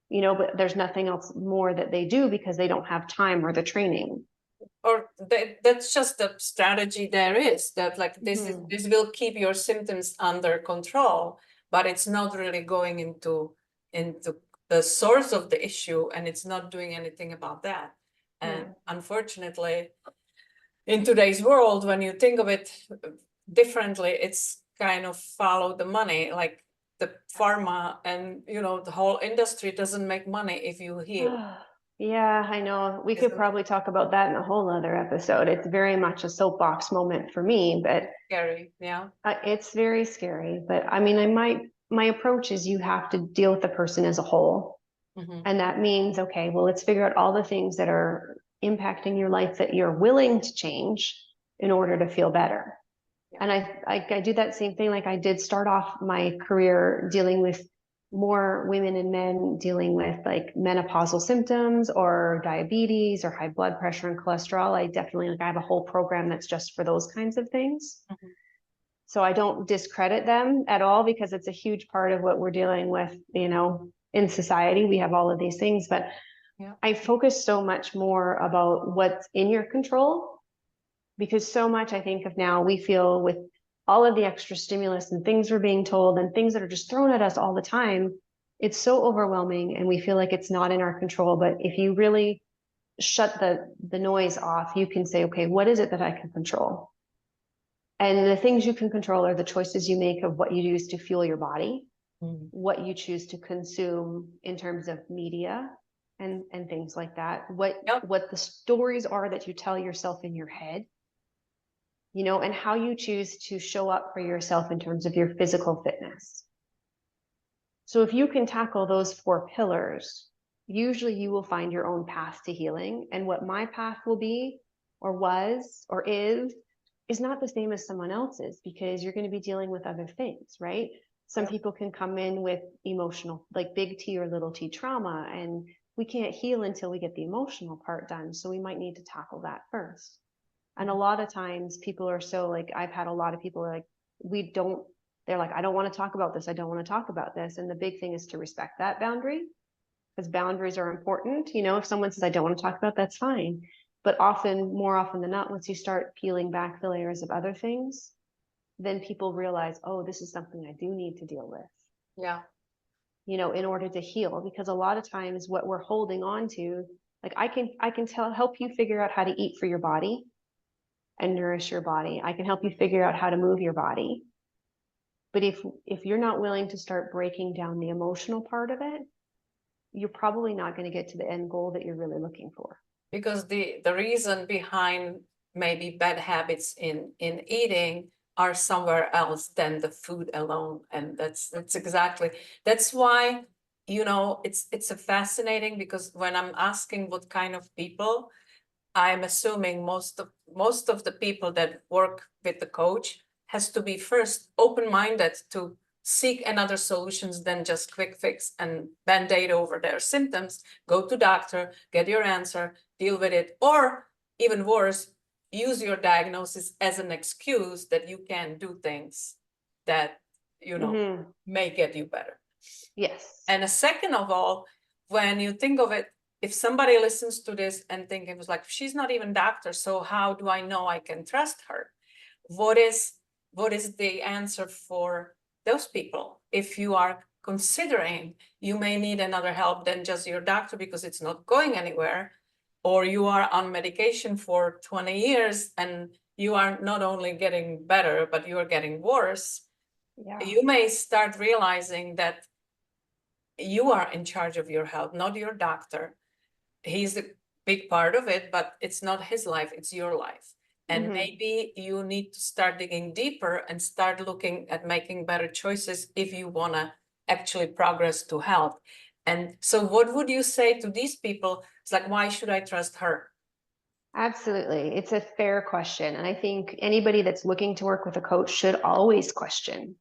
but there's nothing else more that they do because they don't have time or the training. Or that's just the strategy there is, that like this will keep your symptoms under control, but it's not really going into the source of the issue, and it's not doing anything about that. And unfortunately, in today's world, when you think of it differently, it's kind of follow the money, like the pharma and the whole industry doesn't make money if you heal. Yeah, I know. We could probably talk about that in a whole other episode. It's very much a soapbox moment for me, but scary. Yeah. It's very scary. But I mean, my approach is you have to deal with the person as a whole. And that means, okay, well, let's figure out all the things that are impacting your life that you're willing to change in order to feel better. Yeah. And I do that same thing. Like I did start off my career dealing with more women and men dealing with like menopausal symptoms or diabetes or high blood pressure and cholesterol. I definitely like I have a whole program that's just for those kinds of things. Mhm. So I don't discredit them at all because it's a huge part of what we're dealing with, you know, in society. We have all of these things, but Yeah. I focus so much more about what's in your control because so much I think of now we feel with all of the extra stimulus and things we're being told and things that are just thrown at us all the time, it's so overwhelming and we feel like it's not in our control. But if you really shut the noise off, you can say, okay, what is it that I can control? And the things you can control are the choices you make of what you use to fuel your body, Mm. what you choose to consume in terms of media and things like that, Yep. what the stories are that you tell yourself in your head, you know, and how you choose to show up for yourself in terms of your physical fitness. So if you can tackle those 4 pillars, usually you will find your own path to healing. And what my path will be, or was, or is not the same as someone else's because you're going to be dealing with other things, right? Some Yep. people can come in with emotional, like big T or little t trauma, and we can't heal until we get the emotional part done. So we might need to tackle that first. And a lot of times people are so like, I've had a lot of people like, we don't, they're like, I don't want to talk about this. I don't want to talk about this. And the big thing is to respect that boundary because boundaries are important. You know, if someone says, I don't want to talk about, that's fine. But often, more often than not, once you start peeling back the layers of other things, then people realize, oh, this is something I do need to deal with, Yeah. you know, in order to heal. Because a lot of times what we're holding on to, like I can help you figure out how to eat for your body and nourish your body. I can help you figure out how to move your body. But if you're not willing to start breaking down the emotional part of it, you're probably not going to get to the end goal that you're really looking for. Because the reason behind maybe bad habits in eating are somewhere else than the food alone. And that's exactly, that's why, you know, it's a fascinating because when I'm asking what kind of people, I'm assuming most of the people that work with the coach has to be first open-minded to seek another solutions than just quick fix and band-aid over their symptoms. Go to doctor, get your answer, deal with it, or even worse, use your diagnosis as an excuse that you can do things that, you know, may get you better. Yes. And a second of all, when you think of it, if somebody listens to this and think it was like, she's not even doctor, so how do I know I can trust her? What is the answer for those people? If you are considering you may need another help than just your doctor because it's not going anywhere, or you are on medication for 20 years and you are not only getting better, but you are getting worse, Yeah. you may start realizing that you are in charge of your health, not your doctor. He's a big part of it, but it's not his life, it's your life. And maybe you need to start digging deeper and start looking at making better choices if you want to actually progress to health. And so what would you say to these people? It's like, why should I trust her? Absolutely. It's a fair question. And I think anybody that's looking to work with a coach should always question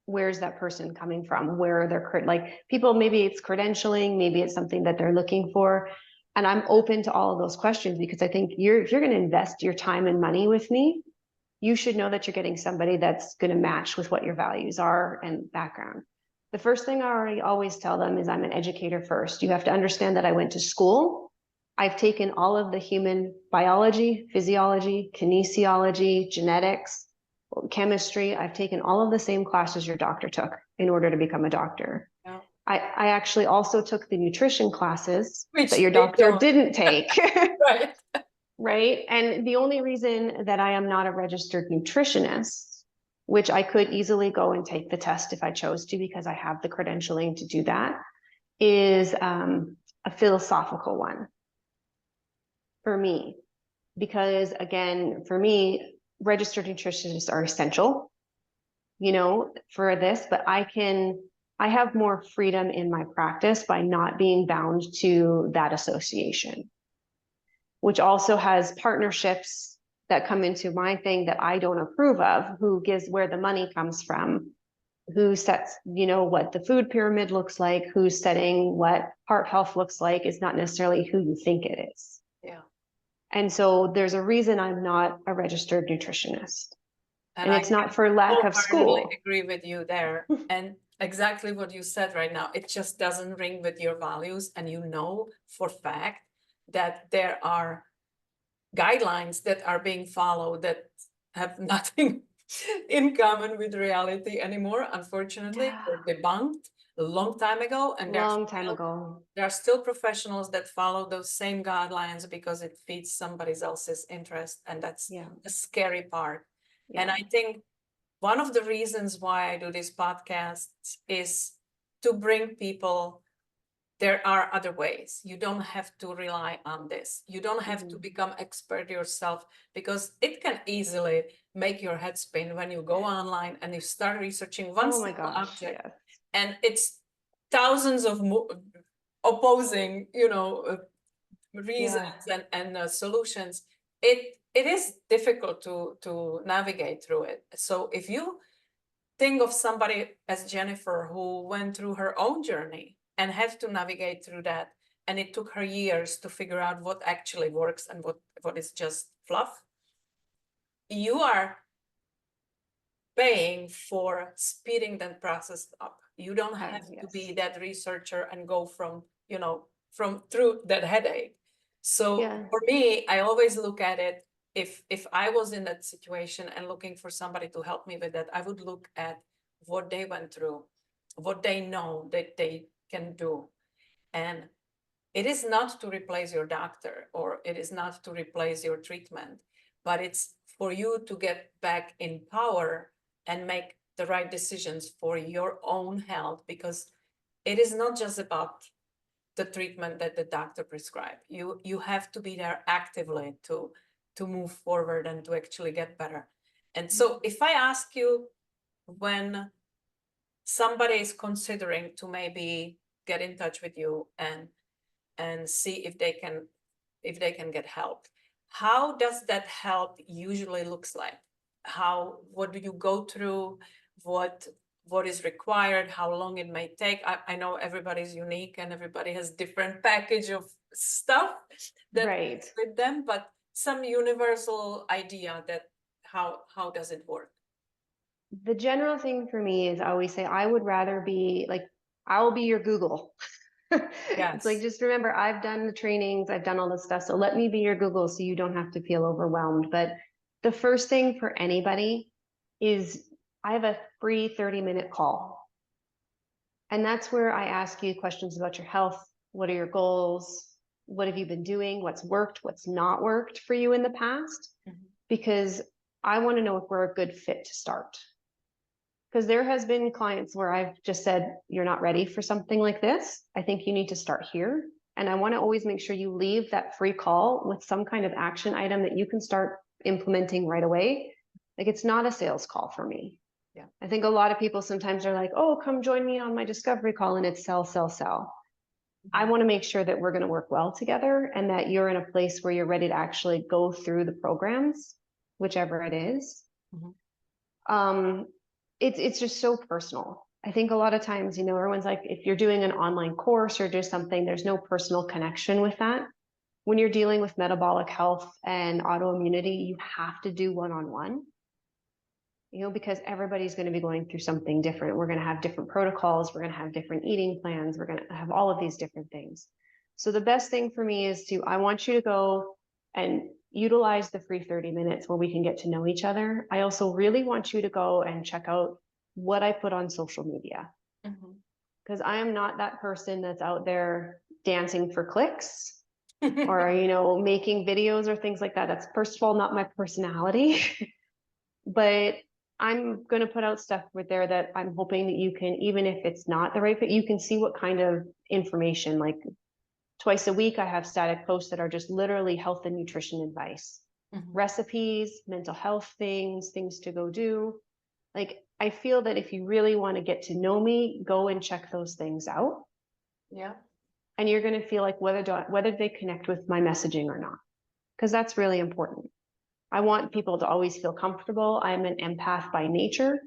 where's that person coming from? Where are their, like people, maybe it's credentialing, maybe it's something that they're looking for. And I'm open to all of those questions because I think if you're going to invest your time and money with me, you should know that you're getting somebody that's going to match with what your values are and background. The first thing I already always tell them is I'm an educator first. You have to understand that I went to school. I've taken all of the human biology, physiology, kinesiology, genetics, chemistry. I've taken all of the same classes your doctor took in order to become a doctor. Yeah. I actually also took the nutrition classes that Which your they doctor don't. didn't take. Right. Right. And the only reason that I am not a registered nutritionist, which I could easily go and take the test if I chose to, because I have the credentialing to do that, is a philosophical one for me. Because again, for me, registered nutritionists are essential, you know, for this, but I have more freedom in my practice by not being bound to that association, which also has partnerships that come into my thing that I don't approve of, who gives where the money comes from. who sets, what the food pyramid looks like, who's setting what heart health looks like is not necessarily who you think it is. Yeah. And so there's a reason I'm not a registered nutritionist. And And I it's not for lack of wholeheartedly school. agree with you there. And exactly what you said right now, it just doesn't ring with your values. And you know for fact that there are guidelines that are being followed that have nothing in common with reality anymore. Unfortunately, Yeah. were debunked a long time ago, and Long time ago. there are still professionals that follow those same guidelines because it feeds somebody else's interest, and that's Yeah. the scary part. And Yeah. I think one of the reasons why I do these podcasts is to bring people, there are other ways. You don't have to rely on this. You don't have to become expert yourself, because it can easily make your head spin when you go online and you start researching one Oh my single gosh, object, yes. and it's thousands of opposing, reasons Yeah. and solutions. It is difficult to navigate through it. So if you think of somebody as Jennifer, who went through her own journey and had to navigate through that, and it took her years to figure out what actually works and what is just fluff, you are paying for speeding that process up. You don't have to be Yes. that researcher and go from through that headache. So Yeah. for me, I always look at it, if I was in that situation and looking for somebody to help me with that, I would look at what they went through, what they know that they can do. And it is not to replace your doctor, or it is not to replace your treatment, but it's for you to get back in power and make the right decisions for your own health, because it is not just about the treatment that the doctor prescribed. You have to be there actively to move forward and to actually get better. And so if I ask you, when somebody is considering to maybe get in touch with you and see if they can get help, how does that help usually looks like? What do you go through? What is required? How long it may take? I know everybody's unique and everybody has different package of stuff that Right. with them, but some universal idea that how does it work? The general thing for me is I always say I would rather be like, I'll be your Google. It's like, Yes. just remember, I've done the trainings, I've done all this stuff. So let me be your Google so you don't have to feel overwhelmed. But the first thing for anybody is I have a free 30-minute call. And that's where I ask you questions about your health. What are your goals? What have you been doing? What's worked? What's not worked for you in the past? Mhm. Because I want to know if we're a good fit to start. Because there has been clients where I've just said, you're not ready for something like this. I think you need to start here. And I want to always make sure you leave that free call with some kind of action item that you can start implementing right away. Like, it's not a sales call for me. Yeah. I think a lot of people sometimes are like, oh, come join me on my discovery call, and it's sell, sell, sell. I want to make sure that we're going to work well together and that you're in a place where you're ready to actually go through the programs, whichever it is. Mhm. Um, it's just so personal. I think a lot of times, everyone's like, if you're doing an online course or do something, there's no personal connection with that. When you're dealing with metabolic health and autoimmunity, you have to do one-on-one, because everybody's going to be going through something different. We're going to have different protocols. We're going to have different eating plans. We're going to have all of these different things. So the best thing for me is I want you to go and utilize the free 30 minutes where we can get to know each other. I also really want you to go and check out what I put on social media, Mhm. because I am not that person that's out there dancing for clicks or, making videos or things like that. That's, first of all, not my personality. But I'm going to put out stuff with there that I'm hoping that you can, even if it's not the right fit, you can see what kind of information. Like, twice a week, I have static posts that are just literally health and nutrition advice, Mhm. recipes, mental health things to go do. Like, I feel that if you really want to get to know me, go and check those things out. Yeah. And you're going to feel like whether they connect with my messaging or not, because that's really important. I want people to always feel comfortable. I'm an empath by nature.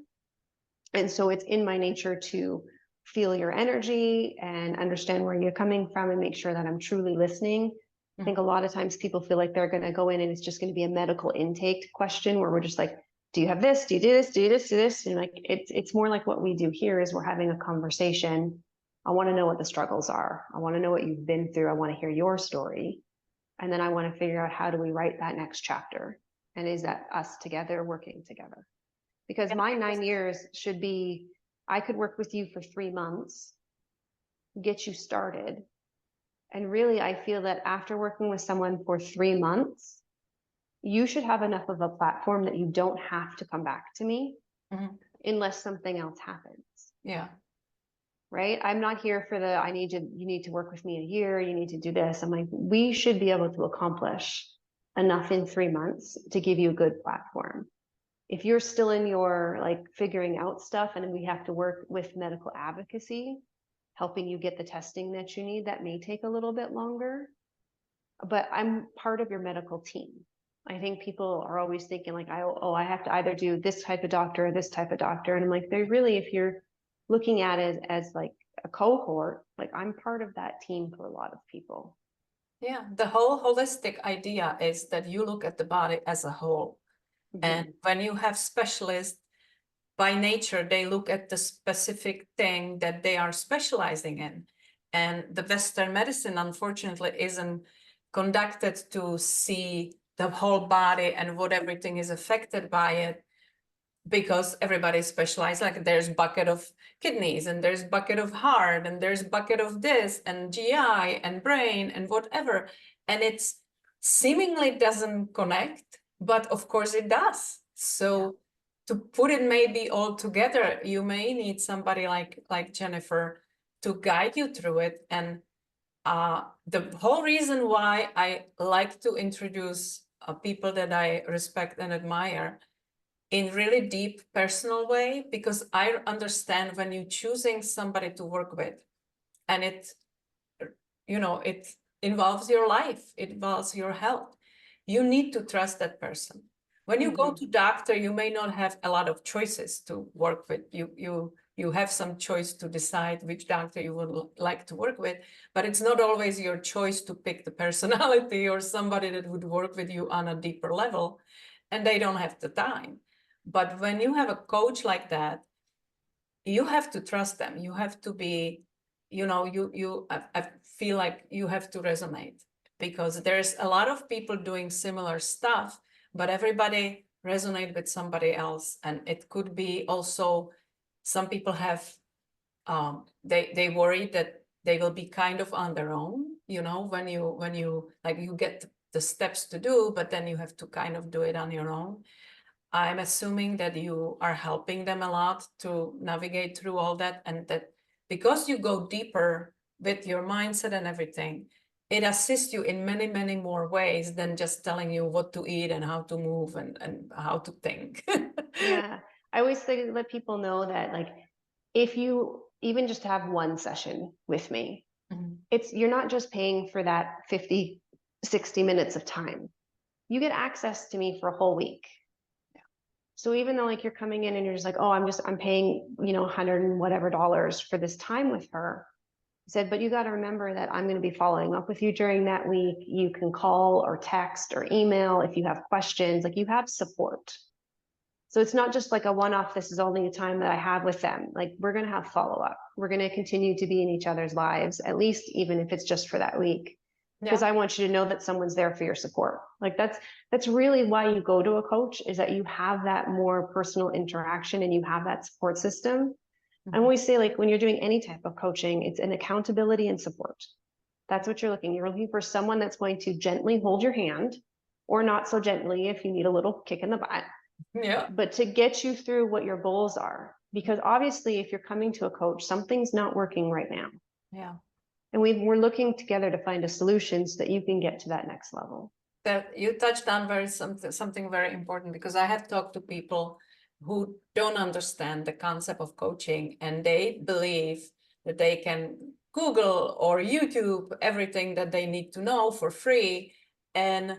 And so it's in my nature to feel your energy and understand where you're coming from and make sure that I'm truly listening. I think a lot of times people feel like they're going to go in and it's just going to be a medical intake question where we're just like, do you have this? Do you do this? Do you do this? Do this? And like, it's more like what we do here is we're having a conversation. I want to know what the struggles are. I want to know what you've been through. I want to hear your story. And then I want to figure out how do we write that next chapter? And is that us together working together? Because my 9 years should be, I could work with you for 3 months, get you started. And really, I feel that after working with someone for 3 months, you should have enough of a platform that you don't have to come back to me unless something else happens. Yeah. Right? I'm not here for the, you need to work with me a year, you need to do this. I'm like, we should be able to accomplish enough in 3 months to give you a good platform. If you're still in your like figuring out stuff and we have to work with medical advocacy, helping you get the testing that you need, that may take a little bit longer. But I'm part of your medical team. I think people are always thinking like, I have to either do this type of doctor or this type of doctor. And I'm like, they're really, if you're looking at it as like a cohort, like I'm part of that team for a lot of people. Yeah, the whole holistic idea is that you look at the body as a whole. And when you have specialists, by nature, they look at the specific thing that they are specializing in. And the Western medicine, unfortunately, isn't conducted to see the whole body and what everything is affected by it, because everybody is specialized. Like there's bucket of kidneys and there's bucket of heart and there's bucket of this and GI and brain and whatever. And it's seemingly doesn't connect, but of course it does. So to put it maybe all together, you may need somebody like Jennifer to guide you through it. And the whole reason why I like to introduce people that I respect and admire in really deep personal way, because I understand when you're choosing somebody to work with and it involves your life, it involves your health, you need to trust that person. When you go to doctor, you may not have a lot of choices to work with. You have some choice to decide which doctor you would like to work with, but it's not always your choice to pick the personality or somebody that would work with you on a deeper level, and they don't have the time. But when you have a coach like that, you have to trust them. You have to be, I feel like you have to resonate, because there's a lot of people doing similar stuff, but everybody resonate with somebody else. And it could be also, some people have, they worry that they will be kind of on their own, when you like, you get the steps to do, but then you have to kind of do it on your own. I'm assuming that you are helping them a lot to navigate through all that, and that because you go deeper with your mindset and everything, it assists you in many, many more ways than just telling you what to eat and how to move and how to think. Yeah. I always let people know that like, if you even just have one session with me, you're not just paying for that 50, 60 minutes of time. You get access to me for a whole week. So even though like you're coming in and you're just like, oh, I'm paying, 100 and whatever dollars for this time with her. I said, but you got to remember that I'm going to be following up with you during that week. You can call or text or email if you have questions, like you have support. So it's not just like a one-off, this is only the time that I have with them. Like we're going to have follow-up. We're going to continue to be in each other's lives, at least even if it's just for that week. Because I want you to know that someone's there for your support. Like that's really why you go to a coach, is that you have that more personal interaction and you have that support system. I always say, like, when you're doing any type of coaching, it's an accountability and support. That's what you're looking. You're looking for someone that's going to gently hold your hand, or not so gently if you need a little kick in the butt. Yeah. But to get you through what your goals are. Because obviously, if you're coming to a coach, something's not working right now. Yeah. And we're looking together to find a solution so that you can get to that next level. That you touched on something very important, because I have talked to people who don't understand the concept of coaching, and they believe that they can Google or YouTube everything that they need to know for free. And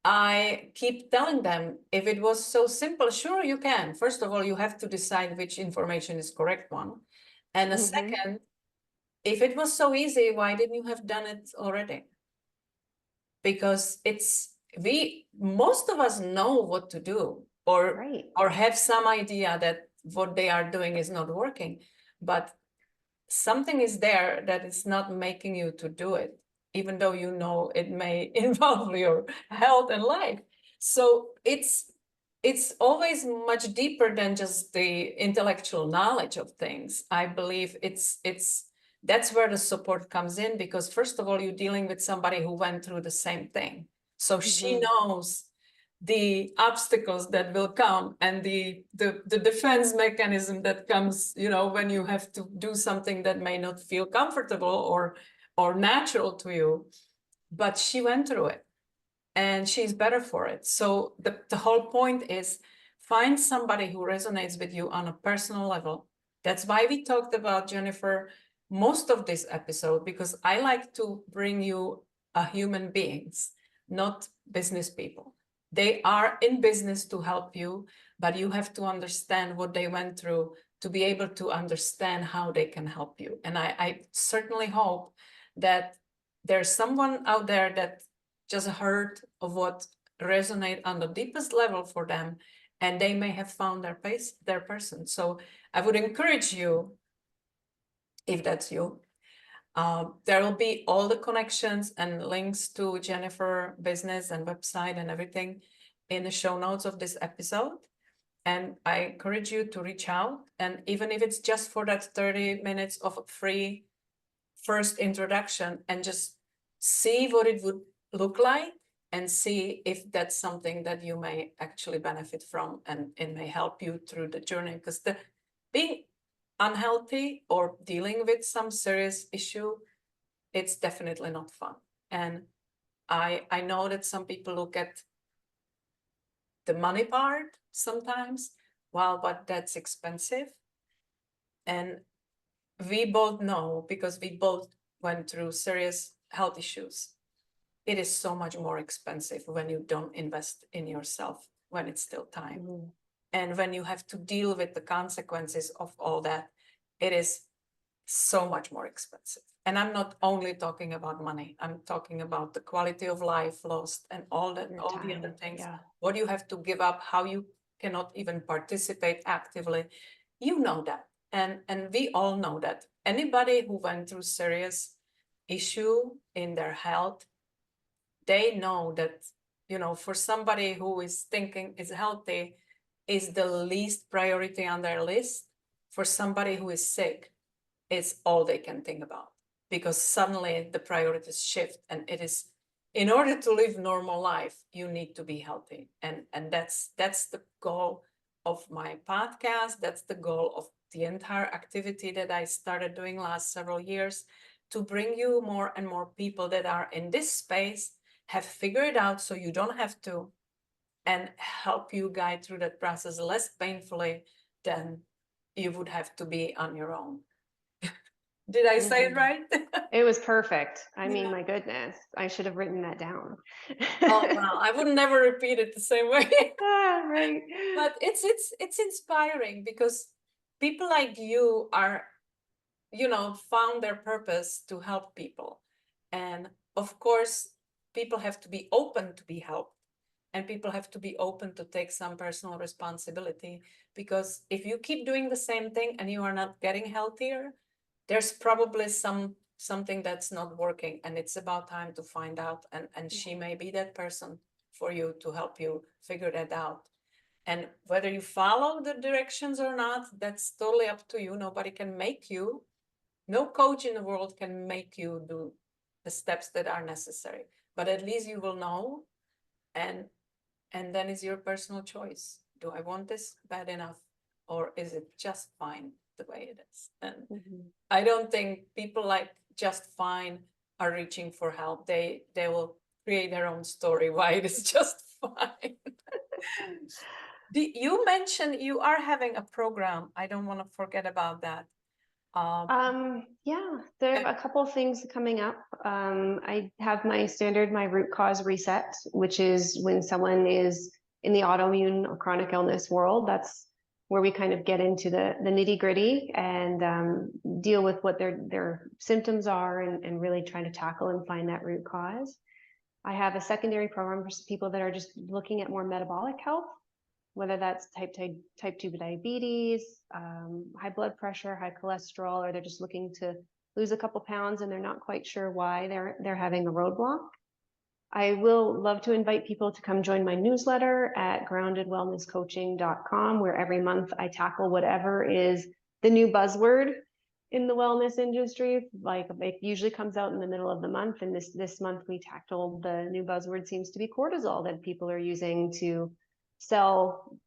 I keep telling them, if it was so simple, sure, you can. First of all, you have to decide which information is correct one. And a second, if it was so easy, why didn't you have done it already? Because most of us know what to do, Right. or have some idea that what they are doing is not working, but something is there that is not making you to do it, even though you know it may involve your health and life. So it's always much deeper than just the intellectual knowledge of things. I believe it's that's where the support comes in, because first of all, you're dealing with somebody who went through the same thing. So she knows the obstacles that will come, and the defense mechanism that comes, when you have to do something that may not feel comfortable or natural to you. But she went through it, and she's better for it. So the whole point is, find somebody who resonates with you on a personal level. That's why we talked about, Jennifer, most of this episode, because I like to bring you human beings, not business people. They are in business to help you, but you have to understand what they went through to be able to understand how they can help you. And I certainly hope that there's someone out there that just heard of what resonate on the deepest level for them, and they may have found their person. So I would encourage you, if that's you, there will be all the connections and links to Jennifer business and website and everything in the show notes of this episode. And I encourage you to reach out. And even if it's just for that 30 minutes of free first introduction, and just see what it would look like, and see if that's something that you may actually benefit from, and it may help you through the journey. Because being unhealthy or dealing with some serious issue, it's definitely not fun. And I know that some people look at the money part sometimes, wow, but that's expensive. And we both know, because we both went through serious health issues, it is so much more expensive when you don't invest in yourself when it's still time. And when you have to deal with the consequences of all that, it is so much more expensive. And I'm not only talking about money, I'm talking about the quality of life lost, and all the other things, what you have to give up, how you cannot even participate actively. You know that. And we all know that. Anybody who went through serious issue in their health, they know that, for somebody who is thinking is healthy, is the least priority on their list. For somebody who is sick, it's all they can think about, because suddenly the priorities shift, and it is, in order to live normal life, you need to be healthy. And that's the goal of my podcast. That's the goal of the entire activity that I started doing last several years, to bring you more and more people that are in this space, have figured it out so you don't have to, and help you guide through that process less painfully than you would have to be on your own. Did I say it right? It was perfect. I Yeah. mean, my goodness, I should have written that down. Oh wow, I would never repeat it the same way. Right. But it's inspiring, because people like you are, found their purpose to help people. And of course, people have to be open to be helped, and people have to be open to take some personal responsibility, because if you keep doing the same thing and you are not getting healthier, there's probably something that's not working, and it's about time to find out. And she may be that person for you to help you figure that out. And whether you follow the directions or not, that's totally up to you. Nobody can make you. No coach in the world can make you do the steps that are necessary. But at least you will know, and then is your personal choice. Do I want this bad enough, or is it just fine the way it is? And I don't think people like just fine are reaching for help. They will create their own story why it is just fine. You mentioned you are having a program. I don't want to forget about that. Yeah, there are a couple of things coming up. I have my root cause reset, which is when someone is in the autoimmune or chronic illness world. That's where we kind of get into the nitty gritty and deal with what their symptoms are and really try to tackle and find that root cause. I have a secondary program for people that are just looking at more metabolic health, whether that's type 2 diabetes, high blood pressure, high cholesterol, or they're just looking to lose a couple pounds and they're not quite sure why they're having a roadblock. I will love to invite people to come join my newsletter at groundedwellnesscoaching.com, where every month I tackle whatever is the new buzzword in the wellness industry. Like it usually comes out in the middle of the month, and this month we tackled the new buzzword seems to be cortisol that people are using to sell,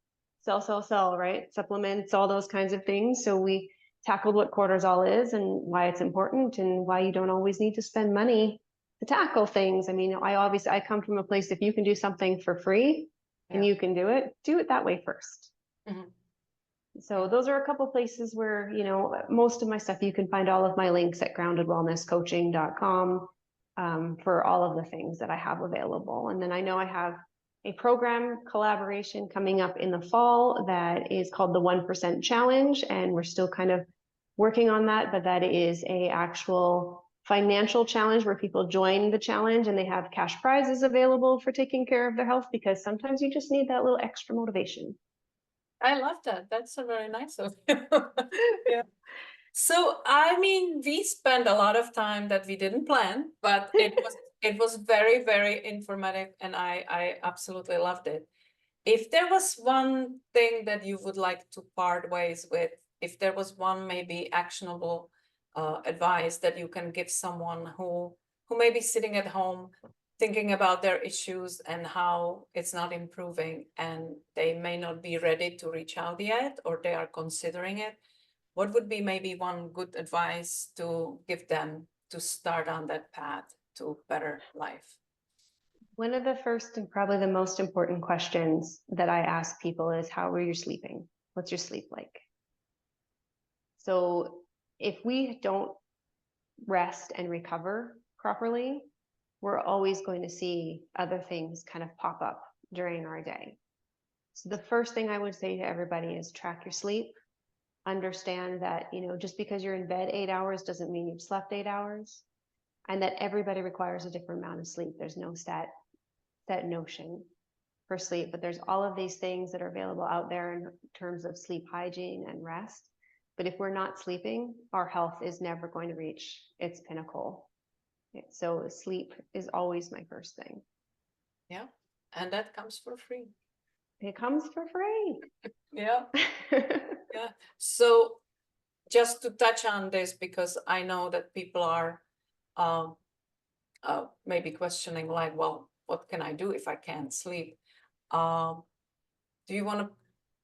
right? Supplements, all those kinds of things. So we tackled what cortisol is and why it's important and why you don't always need to spend money to tackle things. I mean, I come from a place, if you can do something for free and you can do it that way first. Mhm. So those are a couple places where, most of my stuff, you can find all of my links at groundedwellnesscoaching.com for all of the things that I have available. And then I know I have a program collaboration coming up in the fall that is called the 1% Challenge. And we're still kind of working on that, but that is a actual financial challenge where people join the challenge and they have cash prizes available for taking care of their health, because sometimes you just need that little extra motivation. I love that. That's a very nice of you. Yeah. So, I mean, we spent a lot of time that we didn't plan, but it was very, very informative, and I absolutely loved it. If there was one thing that you would like to part ways with, if there was one maybe actionable advice that you can give someone who may be sitting at home thinking about their issues and how it's not improving, and they may not be ready to reach out yet, or they are considering it, what would be maybe one good advice to give them to start on that path to better life? One of the first and probably the most important questions that I ask people is, how are you sleeping? What's your sleep like? So if we don't rest and recover properly, we're always going to see other things kind of pop up during our day. So the first thing I would say to everybody is track your sleep. Understand that, just because you're in bed 8 hours doesn't mean you've slept 8 hours, and that everybody requires a different amount of sleep. There's no set notion for sleep, but there's all of these things that are available out there in terms of sleep hygiene and rest. But if we're not sleeping, our health is never going to reach its pinnacle. So sleep is always my first thing. Yeah, and that comes for free. It comes for free. Yeah. Yeah. So just to touch on this, because I know that people are maybe questioning, like, well, what can I do if I can't sleep? Do you want to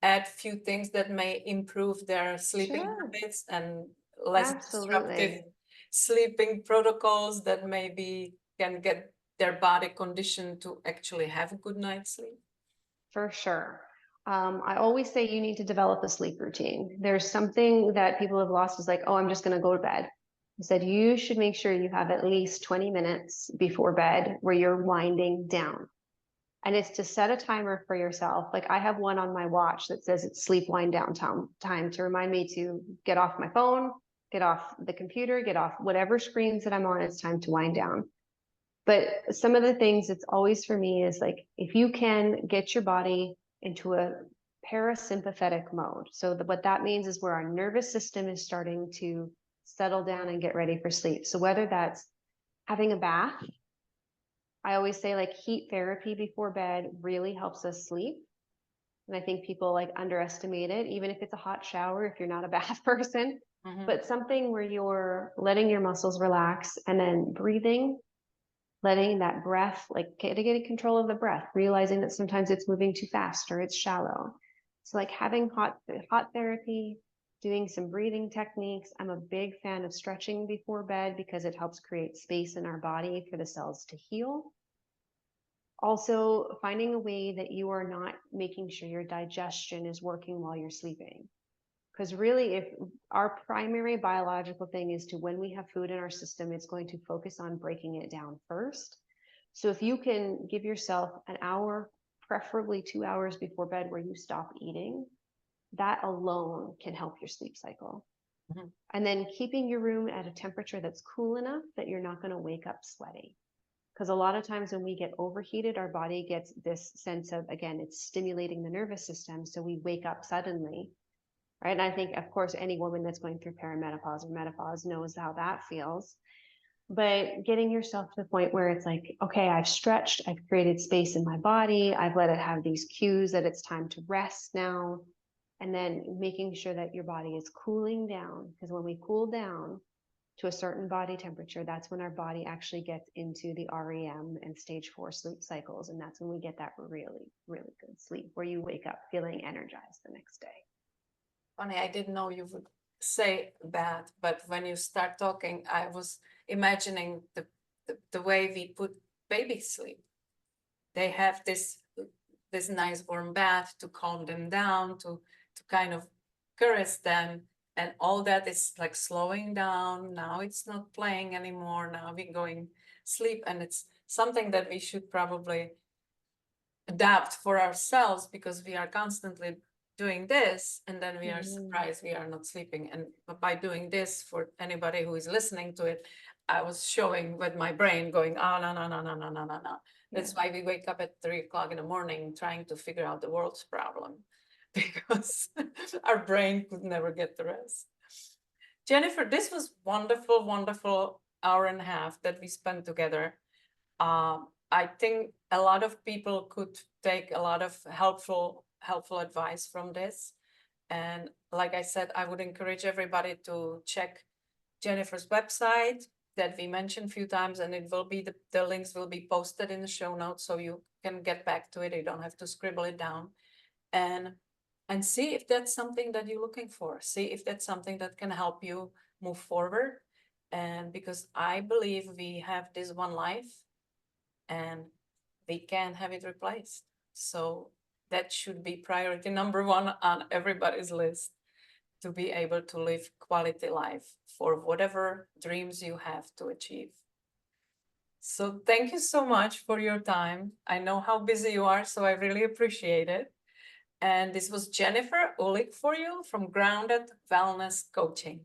add a few things that may improve their sleeping Sure. habits and less disruptive Absolutely. sleeping protocols that maybe can get their body conditioned to actually have a good night's sleep? For sure. I always say you need to develop a sleep routine. There's something that people have lost is like, oh, I'm just going to go to bed. I said, you should make sure you have at least 20 minutes before bed where you're winding down. And it's to set a timer for yourself. Like I have one on my watch that says it's sleep wind down time to remind me to get off my phone, get off the computer, get off whatever screens that I'm on. It's time to wind down. But some of the things it's always for me is like, if you can get your body into a parasympathetic mode. So what that means is where our nervous system is starting to settle down and get ready for sleep. So whether that's having a bath, I always say like heat therapy before bed really helps us sleep. And I think people like underestimate it, even if it's a hot shower, if you're not a bath person, but something where you're letting your muscles relax and then breathing, letting that breath, like getting control of the breath, realizing that sometimes it's moving too fast or it's shallow. So like having hot therapy, doing some breathing techniques. I'm a big fan of stretching before bed because it helps create space in our body for the cells to heal. Also, finding a way that you are not making sure your digestion is working while you're sleeping. Because really, if our primary biological thing is to, when we have food in our system, it's going to focus on breaking it down first. So if you can give yourself an hour, preferably 2 hours before bed, where you stop eating, that alone can help your sleep cycle. Mhm. And then keeping your room at a temperature that's cool enough that you're not going to wake up sweaty. Because a lot of times when we get overheated, our body gets this sense of, again, it's stimulating the nervous system. So we wake up suddenly, right? And I think, of course, any woman that's going through perimenopause or menopause knows how that feels. But getting yourself to the point where it's like, okay, I've stretched, I've created space in my body, I've let it have these cues that it's time to rest now. And then making sure that your body is cooling down. Because when we cool down to a certain body temperature, that's when our body actually gets into the REM and stage 4 sleep cycles. And that's when we get that really, really good sleep where you wake up feeling energized the next day. Funny, I didn't know you would say that, but when you start talking, I was imagining the way we put babies sleep. They have this nice warm bath to calm them down, to kind of caress them, and all that is like slowing down. Now it's not playing anymore. Now we're going sleep, and it's something that we should probably adapt for ourselves, because we are constantly doing this, and then we are surprised we are not sleeping. And by doing this, for anybody who is listening to it, I was showing with my brain going, oh, no, no, no, no, no, no, no, no. That's why we wake up at 3 o'clock in the morning trying to figure out the world's problem, because our brain could never get the rest. Jennifer, this was wonderful, wonderful hour and a half that we spent together. I think a lot of people could take a lot of helpful advice from this. And like I said, I would encourage everybody to check Jennifer's website that we mentioned a few times, and it will be the links will be posted in the show notes, so you can get back to it. You don't have to scribble it down, and see if that's something that you're looking for. See if that's something that can help you move forward. And because I believe we have this one life, and we can't have it replaced. So that should be priority number one on everybody's list, to be able to live quality life for whatever dreams you have to achieve. So thank you so much for your time. I know how busy you are, so I really appreciate it. And this was Jennifer Uhlig for you from Grounded Wellness Coaching.